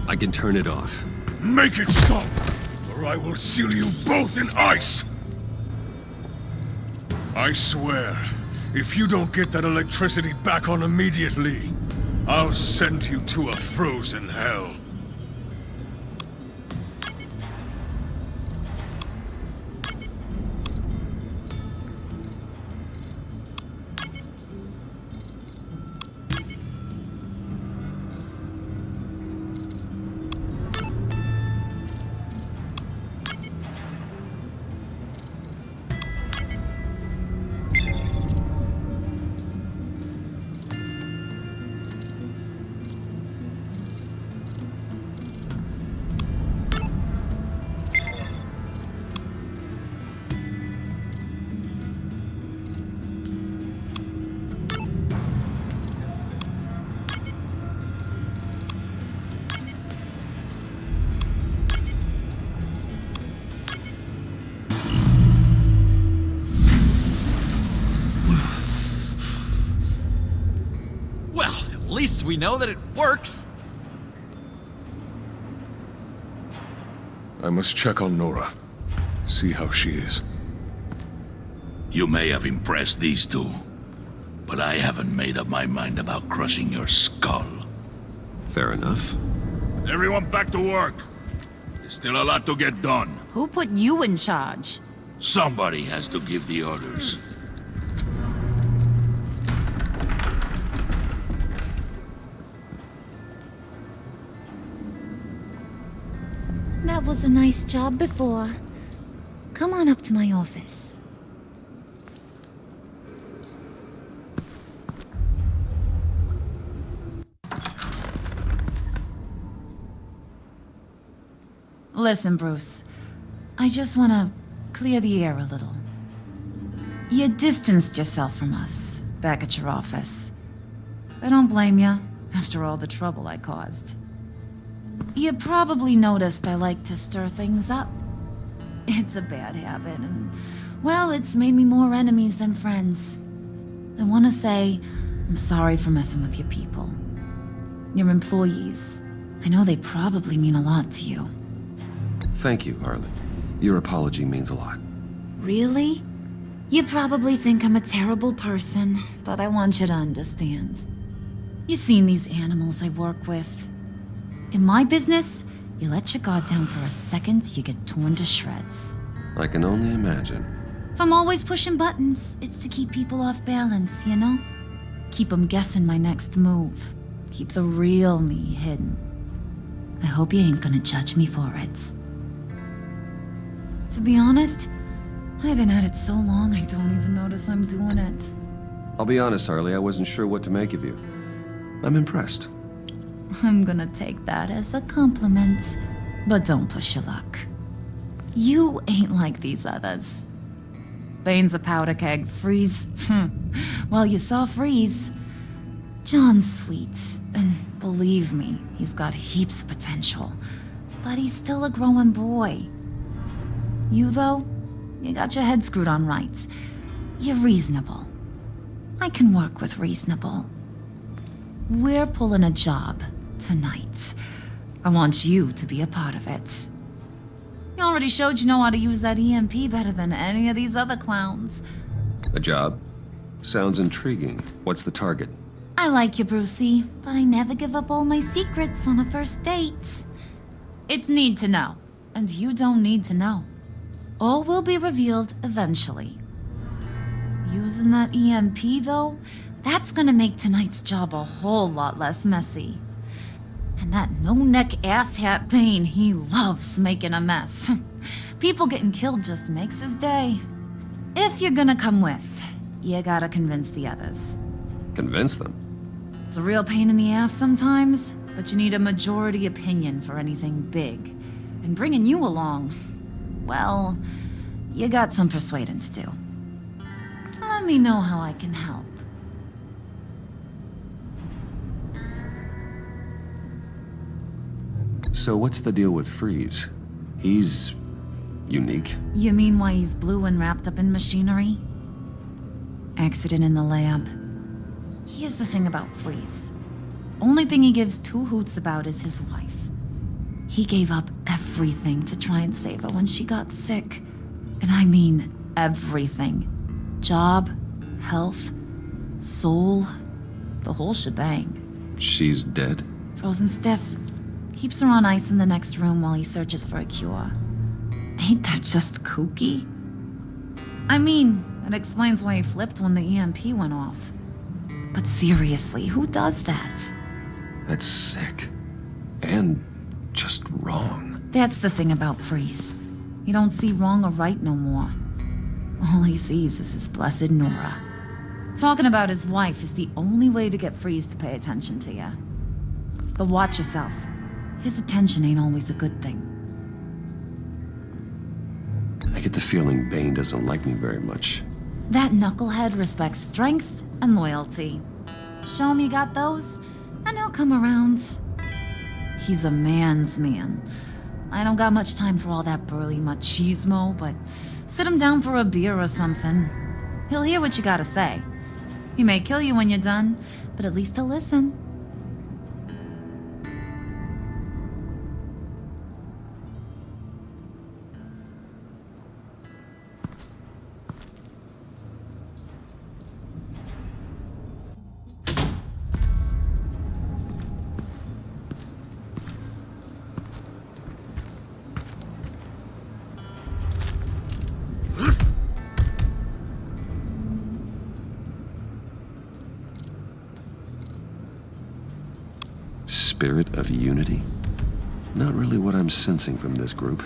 A: I can turn it off.
J: Make it stop, or I will seal you both in ice!
E: I swear, if you don't get that electricity back on immediately, I'll send you to a frozen hell.
L: At least we know that it works.
E: I must check on Nora. See how she is.
J: You may have impressed these two, but I haven't made up my mind about crushing your skull.
A: Fair enough.
J: Everyone back to work. There's still a lot to get done.
N: Who put you in charge?
J: Somebody has to give the orders.
N: was a nice job before. Come on up to my office. Listen, Bruce. I just want to clear the air a little. You distanced yourself from us back at your office. I don't blame you, after all the trouble I caused. You probably noticed I like to stir things up. It's a bad habit, and, well, it's made me more enemies than friends. I want to say I'm sorry for messing with your people. Your employees. I know they probably mean a lot to you.
A: Thank you, Harley. Your apology means a lot.
N: Really? You probably think I'm a terrible person, but I want you to understand. You've seen these animals I work with. In my business, you let your guard down for a second, you get torn to shreds.
A: I can only imagine.
N: If I'm always pushing buttons, it's to keep people off balance, you know? Keep them guessing my next move. Keep the real me hidden. I hope you ain't gonna judge me for it. To be honest, I've been at it so long I don't even notice I'm doing it.
A: I'll be honest, Harley, I wasn't sure what to make of you. I'm impressed.
N: I'm gonna take that as a compliment, but don't push your luck. You ain't like these others. Bane's a powder keg, Freeze. Well, you saw Freeze. John's sweet, and believe me, he's got heaps of potential. But he's still a growing boy. You, though, you got your head screwed on right. You're reasonable. I can work with reasonable. We're pulling a job tonight. I want you to be a part of it. You already showed you know how to use that EMP better than any of these other clowns.
A: A job? Sounds intriguing. What's the target?
N: I like you, Brucey, but I never give up all my secrets on a first date. It's need to know, and you don't need to know. All will be revealed eventually. Using that EMP, though, that's gonna make tonight's job a whole lot less messy. And that no-neck asshat Bane, he loves making a mess. People getting killed just makes his day. If you're gonna come with, you gotta convince the others.
A: Convince them?
N: It's a real pain in the ass sometimes, but you need a majority opinion for anything big. And bringing you along, well, you got some persuading to do. Let me know how I can help.
A: So what's the deal with Freeze? He's unique.
N: You mean why he's blue and wrapped up in machinery? Accident in the lab. Here's the thing about Freeze. Only thing he gives two hoots about is his wife. He gave up everything to try and save her when she got sick. And I mean everything. Job, health, soul, the whole shebang.
A: She's dead?
N: Frozen stiff. Keeps her on ice in the next room while he searches for a cure. Ain't that just kooky? I mean, it explains why he flipped when the EMP went off. But seriously, who does that?
A: That's sick. And just wrong.
N: That's the thing about Freeze. He don't see wrong or right no more. All he sees is his blessed Nora. Talking about his wife is the only way to get Freeze to pay attention to you. But watch yourself. His attention ain't always a good thing.
A: I get the feeling Bane doesn't like me very much.
N: That knucklehead respects strength and loyalty. Show him you got those, and he'll come around. He's a man's man. I don't got much time for all that burly machismo, but sit him down for a beer or something. He'll hear what you gotta say. He may kill you when you're done, but at least he'll listen.
A: Spirit of unity? Not really what I'm sensing from this group.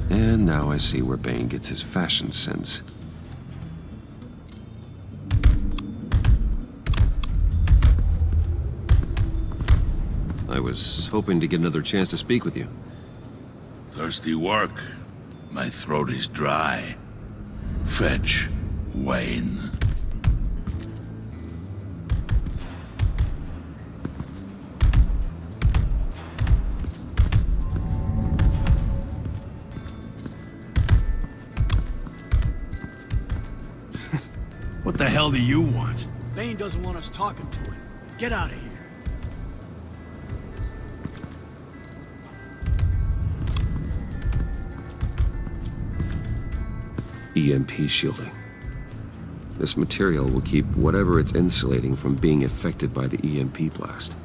A: And now I see where Bane gets his fashion sense. I was hoping to get another chance to speak with you.
J: Thirsty work. My throat is dry. Fetch, Wayne.
E: What the hell do you want?
I: Bane doesn't want us talking to him. Get out of here.
A: EMP shielding. This material will keep whatever it's insulating from being affected by the EMP blast.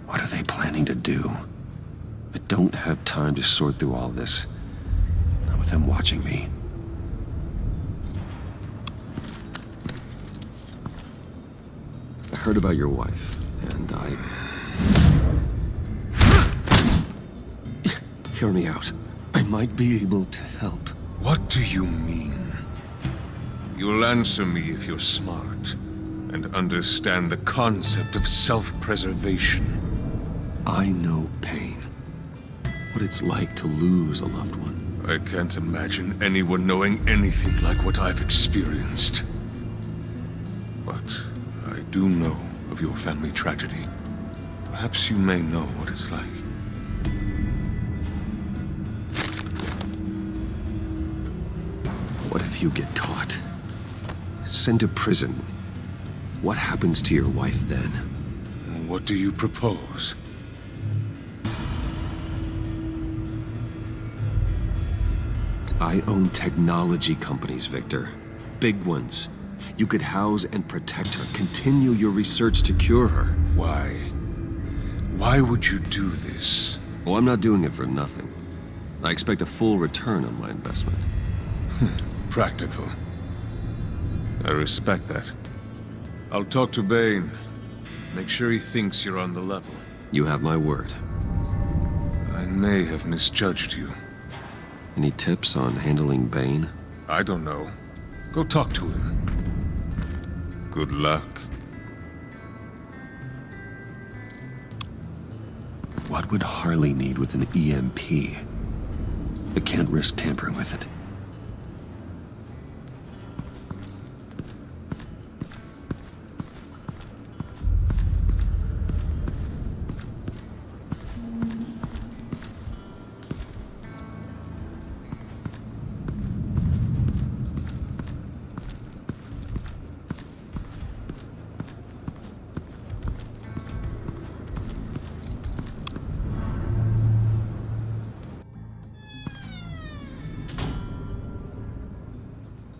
A: What are they planning to do? I don't have time to sort through all this. Not with them watching me. I heard about your wife, and Hear me out. I might be able to help.
R: What do you mean? You'll answer me if you're smart and understand the concept of self-preservation.
A: I know pain. What it's like to lose a loved one.
R: I can't imagine anyone knowing anything like what I've experienced. But I do know of your family tragedy. Perhaps you may know what it's like.
A: What if you get caught? Sent to prison? What happens to your wife then?
R: What do you propose?
A: I own technology companies, Victor. Big ones. You could house and protect her, continue your research to cure her.
R: Why? Why would you do this?
A: Oh, I'm not doing it for nothing. I expect a full return on my investment.
R: Practical. I respect that. I'll talk to Bane. Make sure he thinks you're on the level.
A: You have my word.
R: I may have misjudged you.
A: Any tips on handling Bane?
R: I don't know. Go talk to him. Good luck.
A: What would Harley need with an EMP? I can't risk tampering with it.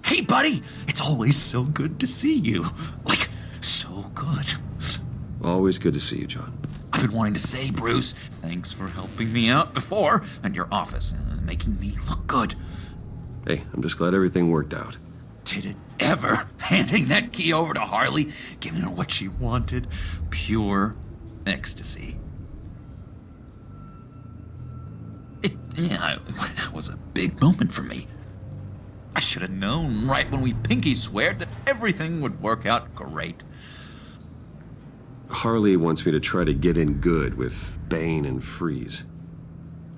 L: Hey, buddy! It's always so good to see you. Like, so good.
A: Always good to see you, John.
L: I've been wanting to say, Bruce, thanks for helping me out before and your office, making me look good.
A: Hey, I'm just glad everything worked out.
L: Did it ever? Handing that key over to Harley, giving her what she wanted. Pure ecstasy. It was a big moment for me. I should have known right when we pinky sweared that everything would work out great.
A: Harley wants me to try to get in good with Bane and Freeze.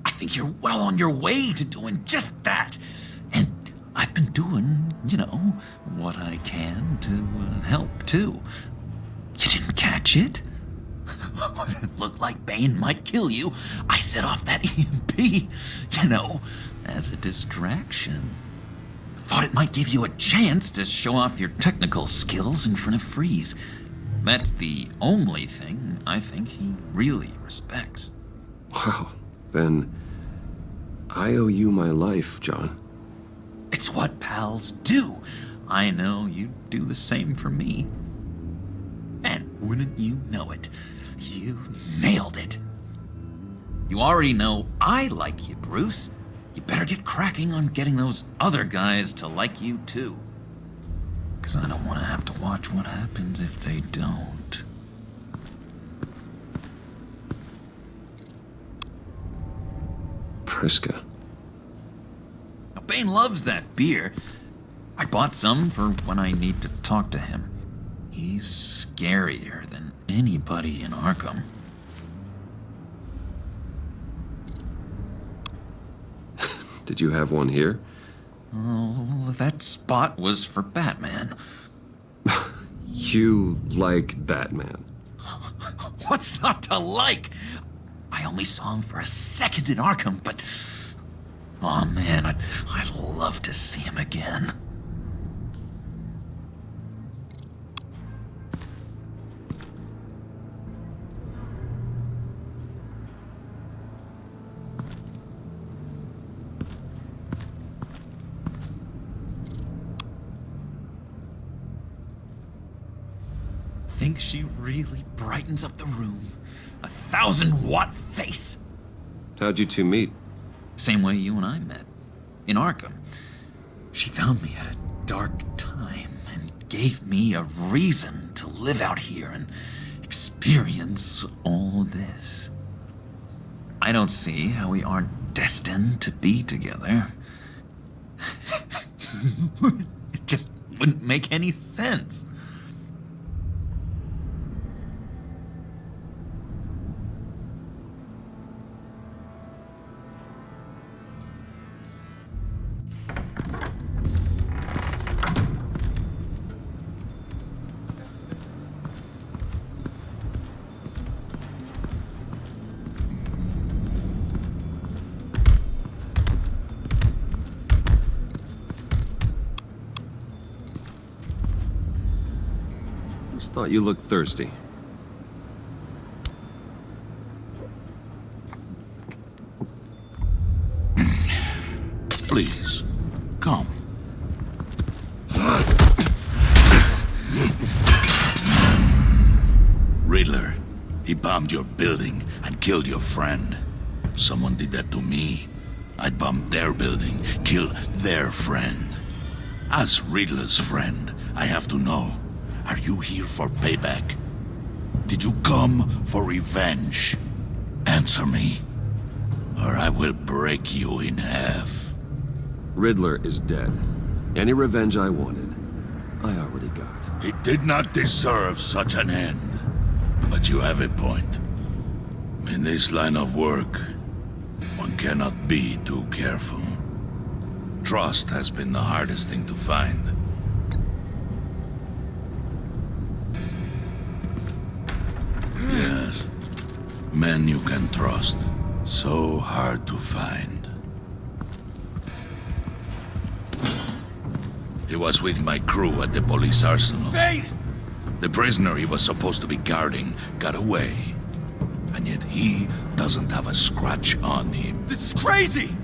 L: I think you're well on your way to doing just that. And I've been doing, what I can to help, too. You didn't catch it? It looked like Bane might kill you. I set off that EMP, as a distraction. Thought it might give you a chance to show off your technical skills in front of Freeze. That's the only thing I think he really respects.
A: Wow, then I owe you my life, John.
L: It's what pals do. I know you'd do the same for me. And wouldn't you know it, you nailed it. You already know I like you, Bruce. You better get cracking on getting those other guys to like you, too. Because I don't want to have to watch what happens if they don't.
A: Priska.
L: Now, Bane loves that beer. I bought some for when I need to talk to him. He's scarier than anybody in Arkham.
A: Did you have one here?
L: Oh, that spot was for Batman.
A: You like Batman?
L: What's not to like? I only saw him for a second in Arkham, but... oh man, I'd love to see him again. Think she really brightens up the room. 1,000-watt face.
A: How'd you two meet?
L: Same way you and I met. In Arkham. She found me at a dark time and gave me a reason to live out here and experience all this. I don't see how we aren't destined to be together. It just wouldn't make any sense.
A: Thought you looked thirsty.
J: Please, come. Riddler, he bombed your building and killed your friend. Someone did that to me. I'd bomb their building, kill their friend. As Riddler's friend, I have to know. Are you here for payback? Did you come for revenge? Answer me, or I will break you in half.
A: Riddler is dead. Any revenge I wanted, I already got.
J: He did not deserve such an end. But you have a point. In this line of work, one cannot be too careful. Trust has been the hardest thing to find. Yes. Men you can trust. So hard to find. He was with my crew at the police arsenal.
H: Bane!
J: The prisoner he was supposed to be guarding got away. And yet he doesn't have a scratch on him.
H: This is crazy!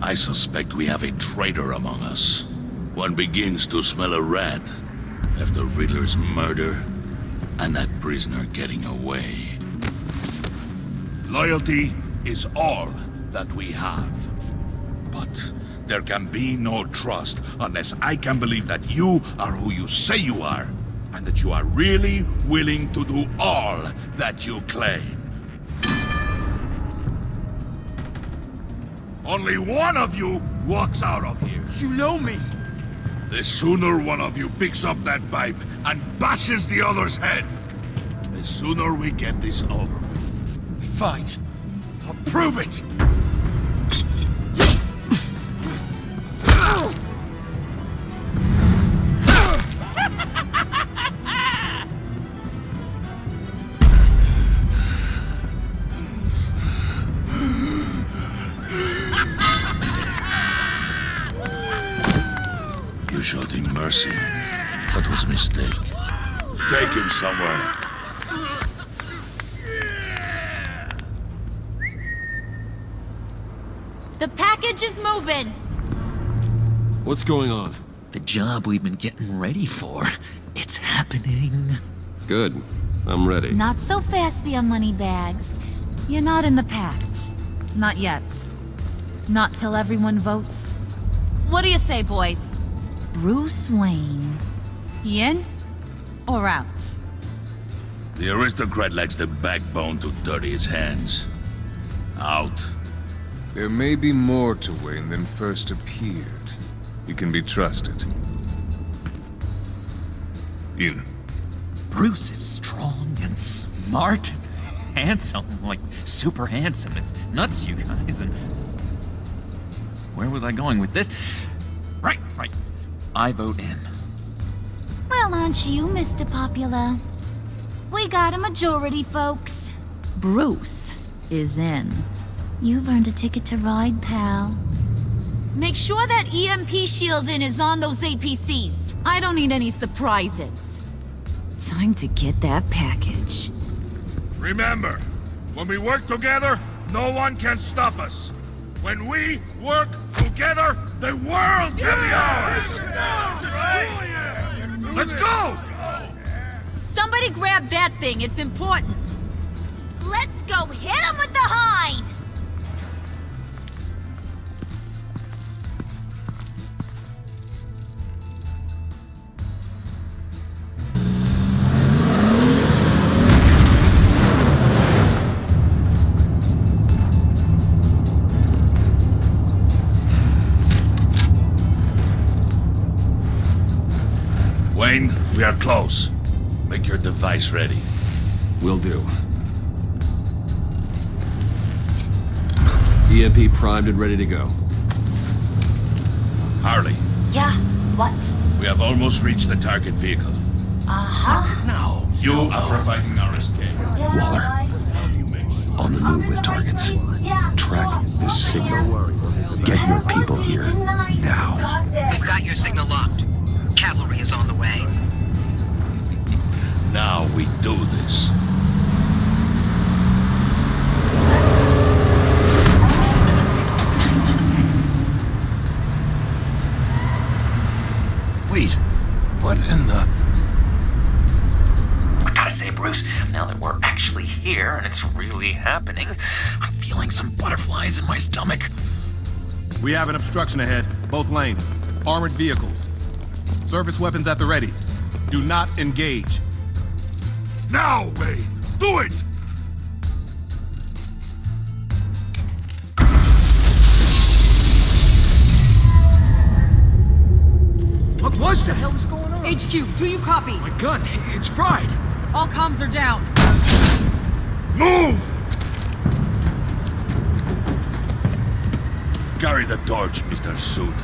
J: I suspect we have a traitor among us. One begins to smell a rat after Riddler's murder and that prisoner getting away. Loyalty is all that we have. But there can be no trust unless I can believe that you are who you say you are, and that you are really willing to do all that you claim. Only one of you walks out of here.
I: You know me.
J: The sooner one of you picks up that pipe and bashes the other's head, the sooner we get this over with.
I: Fine. I'll prove it.
J: You showed him mercy. That was a mistake. Take him somewhere.
N: The package is moving.
S: What's going on?
L: The job we've been getting ready for. It's happening.
S: Good. I'm ready.
N: Not so fast, the moneybags. You're not in the Pact. Not yet. Not till everyone votes. What do you say, boys? Bruce Wayne. He in or out?
J: The aristocrat lacks the backbone to dirty his hands. Out.
R: There may be more to Wayne than first appeared. You can be trusted. In.
L: Bruce is strong and smart and handsome, like super handsome. It's nuts, you guys. And where was I going with this? Right. I vote in.
N: Well, aren't you, Mr. Popular? We got a majority, folks. Bruce is in. You've earned a ticket to ride, pal. Make sure that EMP shielding is on those APCs. I don't need any surprises. Time to get that package.
J: Remember, when we work together, no one can stop us. When we work together, the world can be ours! Let's go!
N: Somebody grab that thing, it's important. Let's go hit him with the hide!
J: Wayne, we are close. Make your device ready.
S: Will do. EMP primed and ready to go.
J: Harley.
T: Yeah, what?
J: We have almost reached the target vehicle.
T: What?
J: No. You are providing our escape.
A: Waller. On the move with targets. Track this signal. Get your people here. Now.
B: We've got your signal locked. Cavalry is on the way.
J: Now we do this.
L: Wait, what in the... I gotta say, Bruce, now that we're actually here and it's really happening, I'm feeling some butterflies in my stomach.
U: We have an obstruction ahead, both lanes. Armored vehicles. Service weapons at the ready. Do not engage.
J: Now, Wayne! Do it!
I: What was that? What the hell is going on?
B: HQ, do you copy?
I: My gun, it's fried.
B: All comms are down.
J: Move! Carry the torch, Mr. Suit.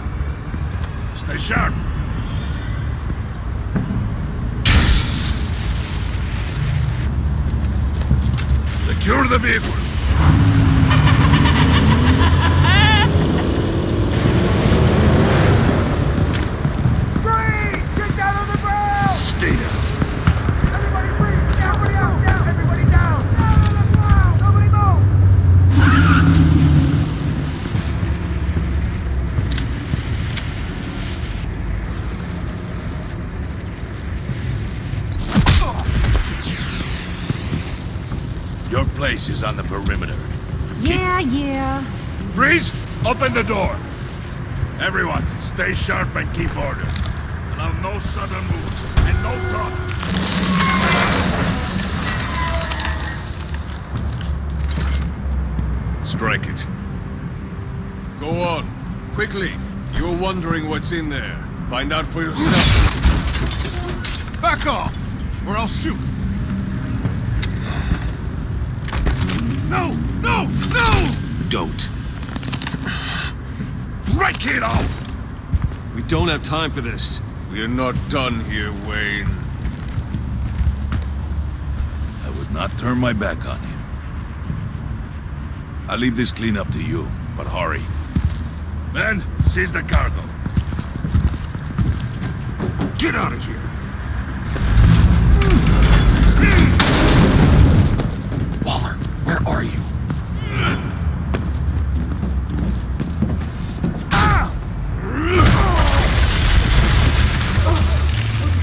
J: Stay sharp. Secure the vehicle.
E: Get down on the ground!
S: Stay down.
E: Everybody breathe! Everybody out! Down! Everybody down! Down on the ground! Nobody
J: Your place is on the perimeter.
N: Yeah.
J: Freeze! Open the door! Everyone, stay sharp and keep order. And Allow no sudden moves, and no problem.
R: Strike it. Go on. Quickly. You're wondering what's in there. Find out for yourself.
U: Back off, or I'll shoot.
J: No! No! No!
S: Don't.
J: Break it off!
R: We don't have time for this. We're not done here, Wayne.
J: I would not turn my back on him. I'll leave this cleanup to you, but hurry. Men, seize the cargo.
S: Get out of here! Waller, where are you?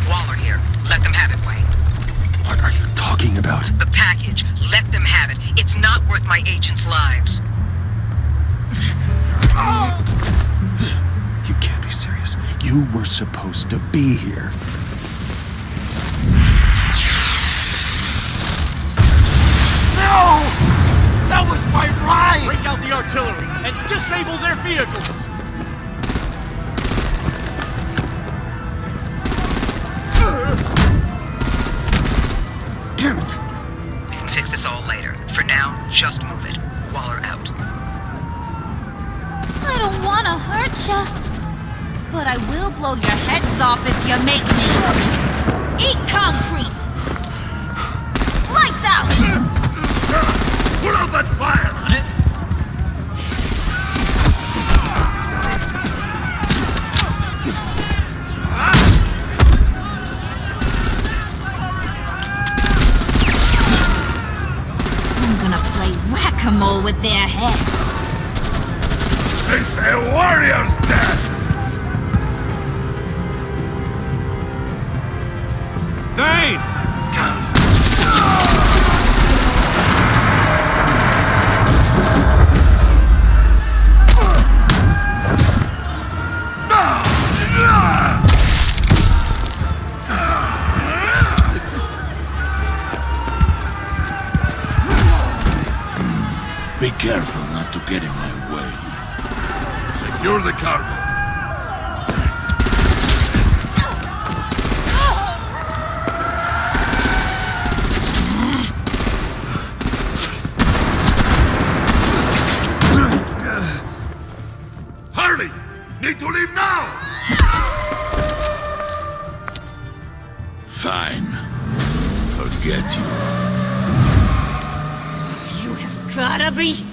B: Waller here. Let them have it, Wayne.
S: What are you talking about?
B: The package. Let them have it. It's not worth my agents' lives.
S: You can't be serious. You were supposed to be here.
I: No! That was my ride! Break out the artillery and disable their vehicles!
S: Damn it!
B: We can fix this all later. For now, just move it. Waller out.
N: I don't want to hurt ya, but I will blow your heads off if you make me. Eat concrete! Lights out!
J: Put out that fire!
L: On it.
N: I'm gonna play whack-a-mole with their heads.
J: It's a warrior's death!
R: Thane!
J: Be careful not to get in my way. Secure the cargo. Hurry! Need to leave now! Fine. Forget you.
N: You have gotta be...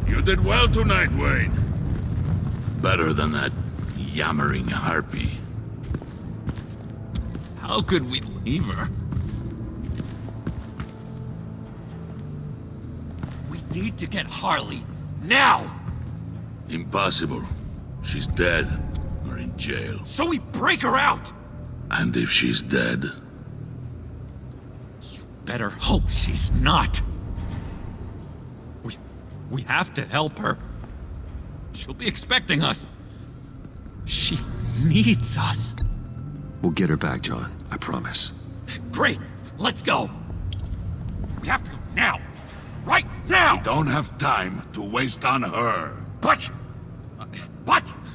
J: You did well tonight, Wayne. Better than that yammering harpy.
L: How could we leave her? We need to get Harley. Now!
J: Impossible. She's dead or in jail.
L: So we break her out!
J: And if she's dead,
L: Better hope she's not. We have to help her. She'll be expecting us. She needs us.
A: We'll get her back, John. I promise.
L: Great. Let's go. We have to go now. Right now!
J: we don't have time to waste on her.
L: But...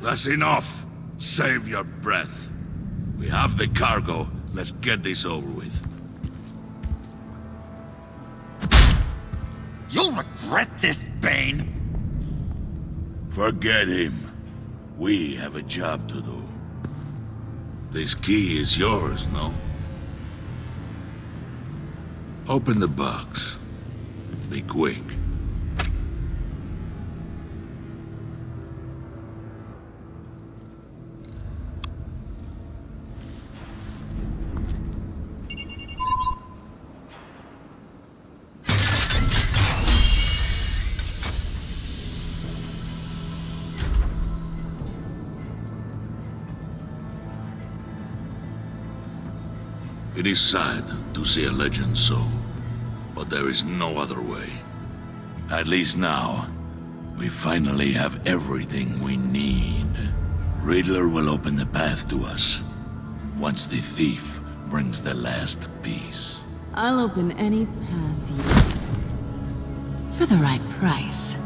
J: That's enough. Save your breath. We have the cargo. Let's get this over with.
L: You'll regret this, Bane!
J: Forget him. We have a job to do. This key is yours, no? Open the box. Be quick. It is sad to see a legend so, but there is no other way. At least now, we finally have everything we need. Riddler will open the path to us, once the thief brings the last piece.
F: I'll open any path you... for the right price.